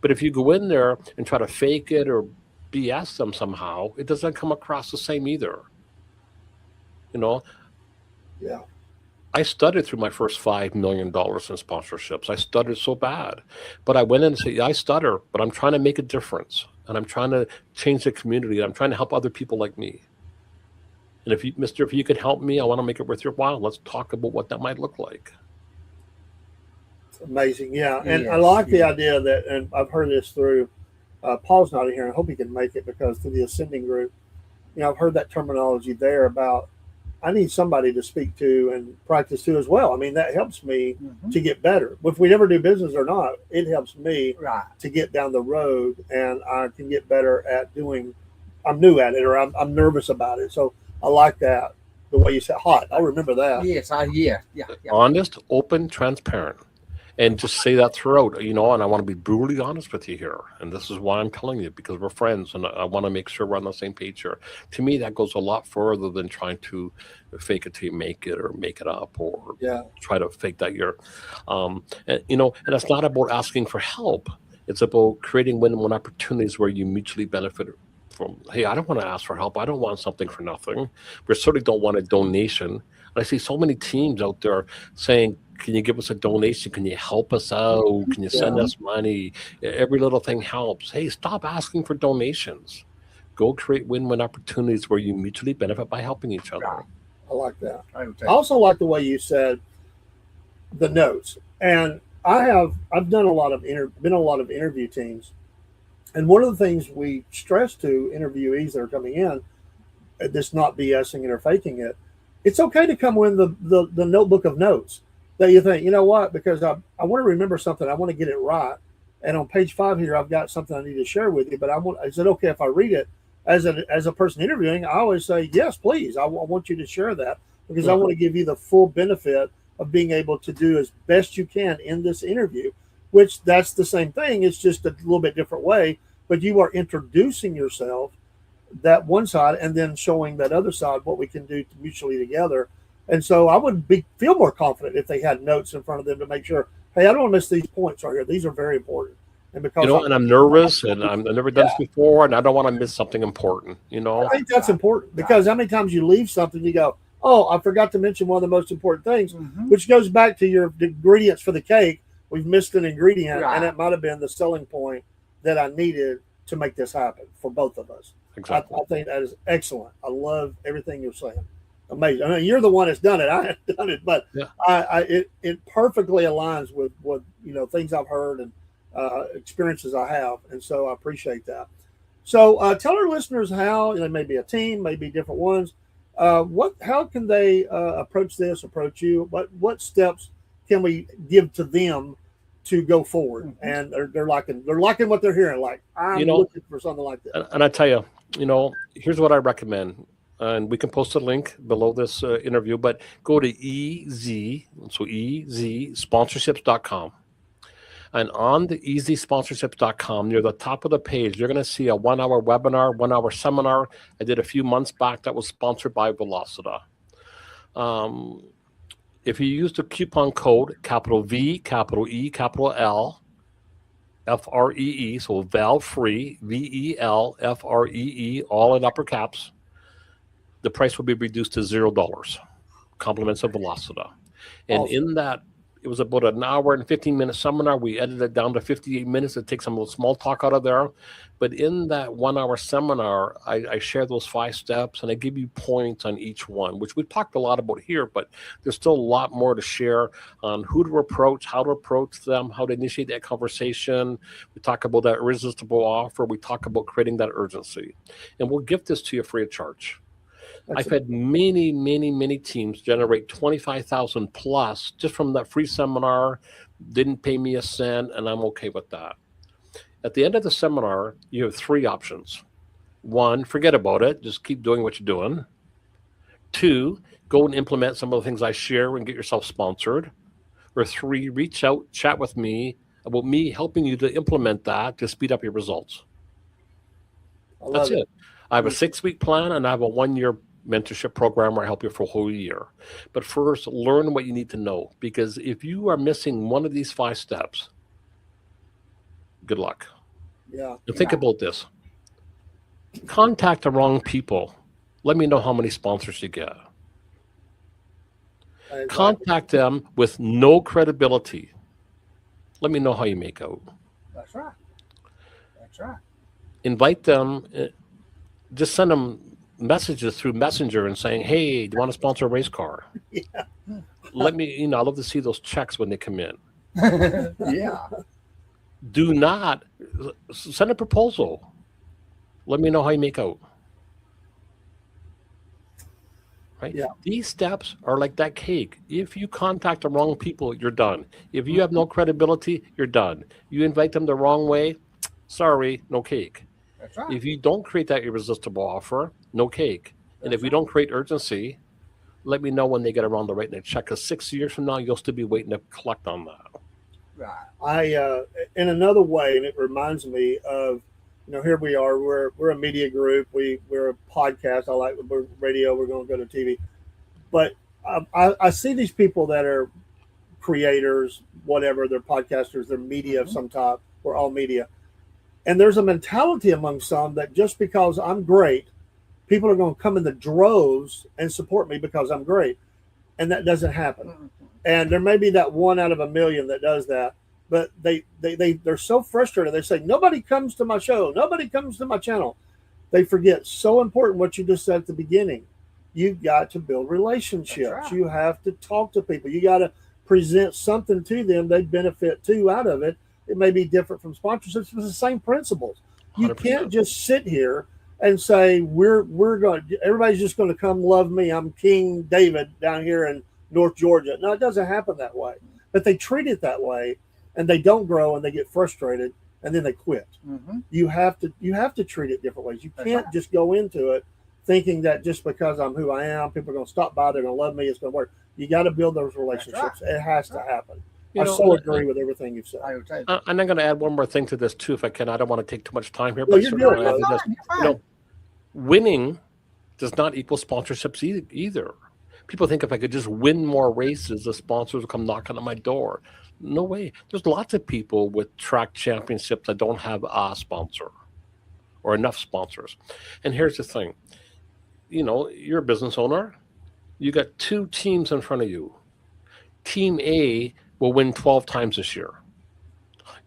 But if you go in there and try to fake it or BS them somehow, it doesn't come across the same either. You know? Yeah. I stuttered through my first $5 million in sponsorships. I stuttered so bad. But I went in and said, yeah, I stutter, but I'm trying to make a difference. And I'm trying to change the community. And I'm trying to help other people like me. And if you could help me, I want to make it worth your while. Let's talk about what that might look like. Amazing. Yeah. And I Yes, like the yes. idea that, and I've heard this through, Paul's not in here. I hope he can make it because through the Ascending group, I've heard that terminology there about I need somebody to speak to and practice to as well. I mean, that helps me Mhm. to get better. If we never do business or not, it helps me Right. to get down the road and I can get better at doing, I'm new at it or I'm nervous about it. So I like that. The way you said hot. I'll remember that. Yes, yeah. Honest, open, transparent. And just say that throughout, and I want to be brutally honest with you here. And this is why I'm telling you, because we're friends and I want to make sure we're on the same page here. To me, that goes a lot further than trying to fake it till you make it or make it up or Yeah. try to fake that you're, and it's not about asking for help. It's about creating win-win opportunities where you mutually benefit from. Hey, I don't want to ask for help. I don't want something for nothing. We certainly don't want a donation. And I see so many teams out there saying, can you give us a donation? Can you help us out? Can you send Yeah. us money? Every little thing helps. Hey, stop asking for donations. Go create win-win opportunities where you mutually benefit by helping each other. Right. I like that. I would I take also like the way you said the notes. And I've done been on a lot of interview teams. And one of the things we stress to interviewees that are coming in, this not BSing it or faking it, it's okay to come with the notebook of notes that you think, you know what, because I want to remember something, I want to get it right. And on page 5 here, I've got something I need to share with you, but is it okay if I read it? As a person interviewing, I always say, yes, please. I want you to share that because I want to give you the full benefit of being able to do as best you can in this interview, which that's the same thing. It's just a little bit different way, but you are introducing yourself, that one side, and then showing that other side what we can do mutually together. And so I would feel more confident if they had notes in front of them to make sure, hey, I don't want to miss these points right here. These are very important. And because And I'm nervous and I've never done this before and I don't want to miss something important, I think that's important because how many times you leave something, you go, oh, I forgot to mention one of the most important things, which goes back to your ingredients for the cake. We've missed an ingredient, and it might have been the selling point that I needed to make this happen for both of us. Exactly. I think that is excellent. I love everything you're saying. Amazing. I mean, you're the one that's done it. I haven't done it, but it perfectly aligns with what things I've heard and experiences I have, and so I appreciate that. So tell our listeners how they may be a team, maybe different ones. How can they approach approach you? What steps can we give to them to go forward? And they're liking what they're hearing. Like I'm looking for something like that. And I tell you, here's what I recommend. And we can post a link below this interview, but go to EZsponsorships.com. And on the EZsponsorships.com, near the top of the page, you're going to see a 1-hour webinar, 1-hour seminar I did a few months back that was sponsored by Velocita. If you use the coupon code, capital V, capital E, capital L, FREE, so VAL free, VEL, FREE, all in upper caps, the price will be reduced to $0. Compliments of Velocita. And in that, it was about an hour and 15-minute seminar. We edited it down to 58 minutes to take some of the small talk out of there. But in that 1-hour seminar, I share those 5 steps and I give you points on each one, which we've talked a lot about here, but there's still a lot more to share on who to approach, how to approach them, how to initiate that conversation. We talk about that irresistible offer. We talk about creating that urgency. And we'll give this to you free of charge. I've had many, many, many teams generate 25,000 plus just from that free seminar, didn't pay me a cent, and I'm okay with that. At the end of the seminar, you have 3 options. 1, forget about it. Just keep doing what you're doing. 2, go and implement some of the things I share and get yourself sponsored. Or 3, reach out, chat with me about me helping you to implement that to speed up your results. That's it. I have a 6-week plan and I have a 1-year mentorship program where I help you for a whole year. But first, learn what you need to know, because if you are missing one of these 5 steps, good luck. Yeah. And think about this. Contact the wrong people. Let me know how many sponsors you get. Exactly. Contact them with no credibility. Let me know how you make out. That's right. That's right. Invite them. Just send them messages through Messenger and saying, "Hey, do you want to sponsor a race car? Yeah. Let me. I love to see those checks when they come in. Yeah. Do not send a proposal. Let me know how you make out." Right? Yeah. These steps are like that cake. If you contact the wrong people, you're done. If you have no credibility, you're done. You invite them the wrong way, sorry, no cake. That's right. If you don't create that irresistible offer, no cake. And if you don't create urgency, let me know when they get around to writing a check. Because 6 years from now, you'll still be waiting to collect on that. Right. In another way, and it reminds me of, here we are. We're a media group. We're a podcast. We're radio. We're going to go to TV, but I see these people that are creators, whatever. They're podcasters. They're media of some type. We're all media, and there's a mentality among some that just because I'm great, people are going to come in the droves and support me because I'm great, and that doesn't happen. And there may be that 1 out of a million that does that. But they're so frustrated. They say, nobody comes to my show. Nobody comes to my channel. They forget so important what you just said at the beginning. You've got to build relationships. Right. You have to talk to people. You got to present something to them they benefit too out of it. It may be different from sponsorships, but it's the same principles. You 100%. can't just sit here and say, everybody's just going to come love me. I'm King David down here in North Georgia. No, it doesn't happen that way. But they treat it that way. And they don't grow, and they get frustrated, and then they quit. Mm-hmm. You have to treat it different ways. You That's can't right. just go into it thinking that just because I'm who I am, people are going to stop by, they're going to love me, it's going to work. You got to build those relationships. It has to happen. I so agree with everything you've said. I would say. And I'm going to add one more thing to this too, if I can. I don't want to take too much time here, No, but I you're certainly good, want to brother. add to this. You're fine. Winning does not equal sponsorships either. People think if I could just win more races, the sponsors will come knocking on my door. No way. There's lots of people with track championships that don't have a sponsor or enough sponsors. And here's the thing. You're a business owner. You got 2 teams in front of you. Team A will win 12 times this year.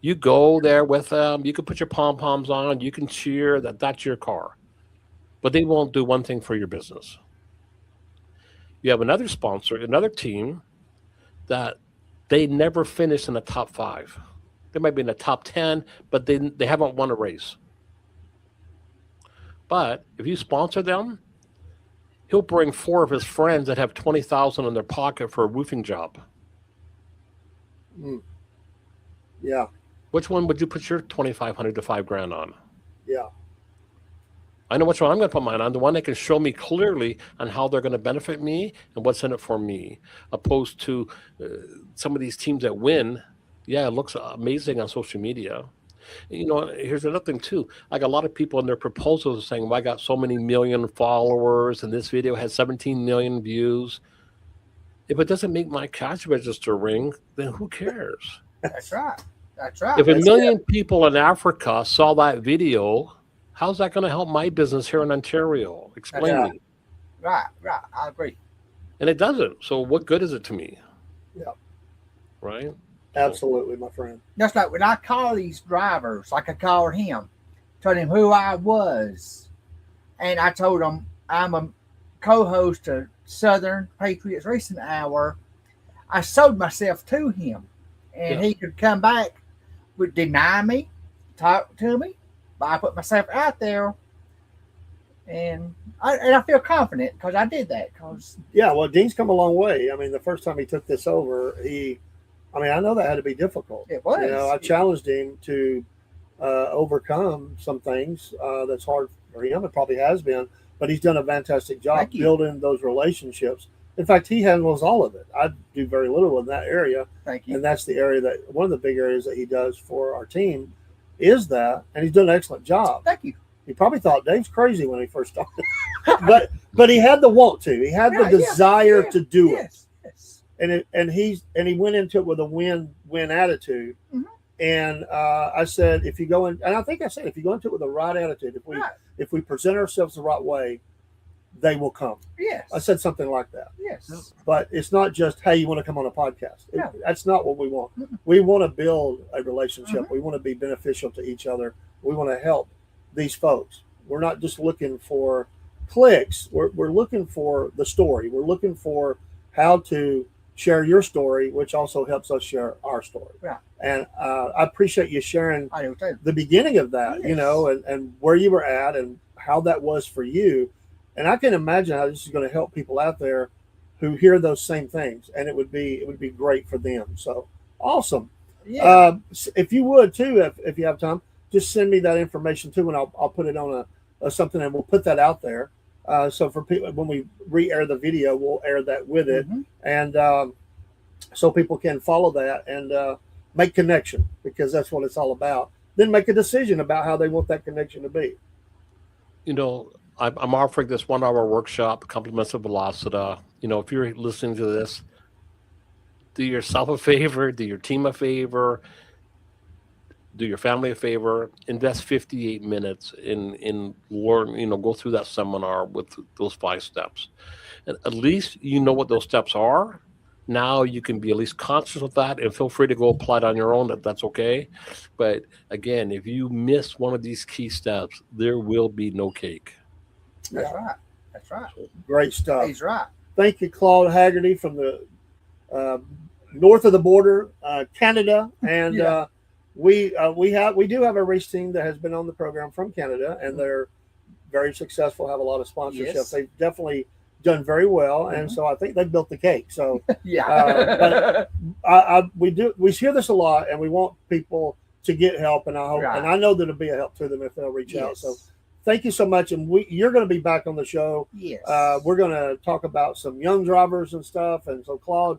You go there with them. You can put your pom-poms on. You can cheer. That's your car. But they won't do one thing for your business. You have another sponsor, another team that they never finish in the top 5. They might be in the top 10, but they haven't won a race. But if you sponsor them, he'll bring 4 of his friends that have $20,000 in their pocket for a roofing job. Yeah. Which one would you put your $2,500 to $5,000 on? Yeah. I know which one I'm going to put mine on, the one that can show me clearly on how they're going to benefit me and what's in it for me, opposed to some of these teams that win. Yeah, it looks amazing on social media. Here's another thing too. Like a lot of people in their proposals are saying, well, I got so many million followers and this video has 17 million views. If it doesn't make my cash register ring, then who cares? That's right. That's right. If a million people in Africa saw that video, how's that going to help my business here in Ontario? Explain me. Right. I agree. And it doesn't. So what good is it to me? Yeah. Right? Absolutely, my friend. Just like when I call these drivers, like I called him, told him who I was, and I told him I'm a co-host of Southern Patriots Racing Hour. I sold myself to him, and he could come back, would deny me, talk to me, but I put myself out there, and I feel confident because I did that. Well, Dean's come a long way. I mean, the first time he took this over, I know that had to be difficult. It was. I challenged him to overcome some things that's hard for him. It probably has been, but he's done a fantastic job building those relationships. In fact, he handles all of it. I do very little in that area. Thank you. And that's the area one of the big areas that he does for our team is that, and he's done an excellent job. Thank you. He probably thought Dave's crazy when he first started, but he had the want to. He had the desire to do it. Yes. And he went into it with a win Mhm. attitude. And I said, if you go into it with the right attitude, if we present ourselves the right way, they will come. Yes. I said something like that. Yes. But it's not just, hey, you want to come on a podcast. No. That's not what we want. Mm-mm. We want to build a relationship. Mhm. We want to be beneficial to each other. We want to help these folks. We're not just looking for clicks. We're looking for the story. We're looking for how to share your story, which also helps us share our story. Yeah. And I appreciate you sharing I do too. the beginning of that, Yes. you know, and where you were at and how that was for you. And I can imagine how this is going to help people out there who hear those same things, and it would be great for them. So awesome. Yeah. If you would too, if you have time, just send me that information too, and I'll put it on a something, and we'll put that out there. So for people, when we re-air the video, we'll air that with it, Mhm. and so people can follow that and make connection, because that's what it's all about. Then make a decision about how they want that connection to be. You know, I'm offering this 1 hour workshop, compliments of Velocita. You know, if you're listening to this, do yourself a favor, do your team a favor, do your family a favor, invest 58 minutes in learn, you know, go through that seminar with those 5 steps. And at least you know what those steps are. Now you can be at least conscious of that, and feel free to go apply it on your own. That's okay. But again, if you miss one of these key steps, there will be no cake. That's right. That's right. Great stuff. He's right. Thank you, Claude Haggerty from the north of the border, Canada, and Yeah. we do have a race team that has been on the program from Canada, and they're very successful. Have a lot of sponsorships. Yes. They've definitely done very well, and Mhm. so I think they built the cake. So Yeah. we hear this a lot, and we want people to get help, and I hope, Right. and I know that it'll be a help to them if they'll reach out. Yes. So thank you so much, and you're going to be back on the show. Yes. We're going to talk about some young drivers and stuff, and so Claude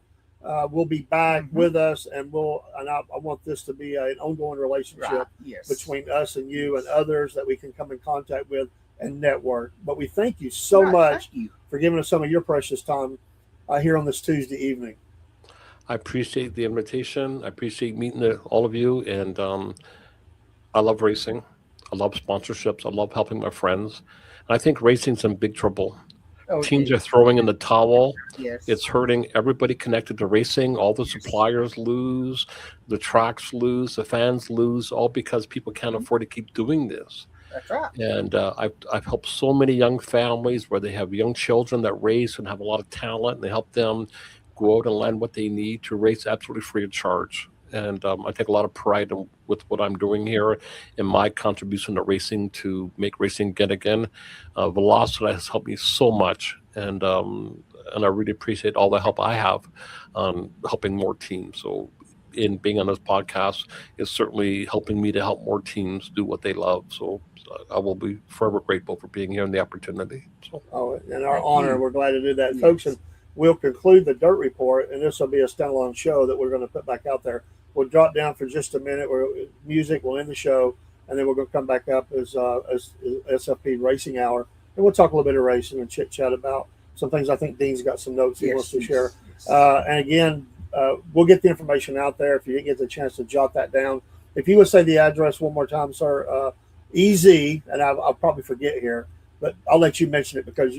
will be back Mhm. with us, and I want this to be an ongoing relationship Right. Yes. between us and you and others that we can come in contact with and network. But we thank you so Right, much thank you. for giving us some of your precious time here on this Tuesday evening. I appreciate the invitation. I appreciate meeting all of you, and I love racing. I love sponsorships. I love helping my friends. And I think racing's in big trouble. Oh, Teams are throwing in the towel. Yes. It's hurting everybody connected to racing. All the suppliers lose, the tracks lose, the fans lose, all because people can't afford to keep doing this. That's right. And I've helped so many young families where they have young children that race and have a lot of talent, and they help them go out and land what they need to race absolutely free of charge. And I take a lot of pride with what I'm doing here and my contribution to racing to make racing again. Velocity has helped me so much, and I really appreciate all the help I have helping more teams. So in being on this podcast is certainly helping me to help more teams do what they love. So I will be forever grateful for being here and the opportunity. So. Oh, in our Thank honor, you. we're glad to do that, Yes. folks. And we'll conclude the Dirt Report, and this will be a standalone show that we're going to put back out there. We'll drop down for just a minute where music will end the show, and then we're going to come back up as SFP Racing Hour, and we'll talk a little bit of racing and chit chat about some things. I think Dean's got some notes he wants to share. Yes. And again, we'll get the information out there. If you didn't get the chance to jot that down, if you would say the address one more time, sir. EZ, and I'll probably forget here, but I'll let you mention it because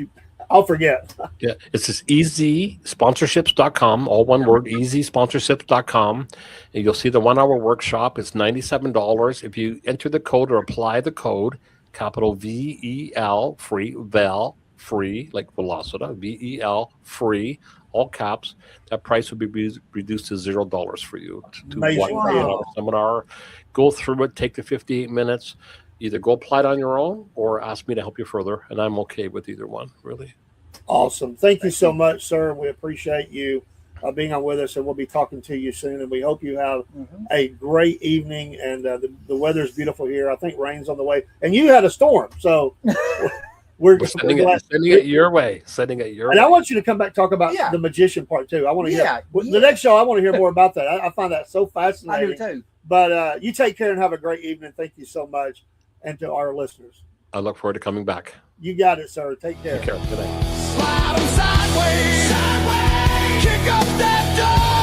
I'll forget. Yeah, it's just easysponsorships.com, all one word, easysponsorships.com. And you'll see the 1 hour workshop. It's $97. If you enter the code or apply the code, capital VEL, free, like Velocita, VEL, free, all caps, that price will be reduced to $0 for you to do Amazing. one Wow. seminar. Go through it, take the 58 minutes. Either go apply it on your own or ask me to help you further, and I'm okay with either one, really. Awesome. Thank you so much, sir. We appreciate you being on with us, and we'll be talking to you soon. And we hope you have a great evening. And the weather's beautiful here. I think rain's on the way. And you had a storm, so we're Sending glad. it your way. Sending it your And way. I want you to come back and talk about Yeah. the magician part too. I want to hear Yeah. the next show. I want to hear more about that. I find that so I fascinating. do too. But you take care and have a great evening. Thank you so much. And to our listeners, I look forward to coming back. you got it, sir. Take care. Take care. Good night. Slide 'em sideways, kick up that door.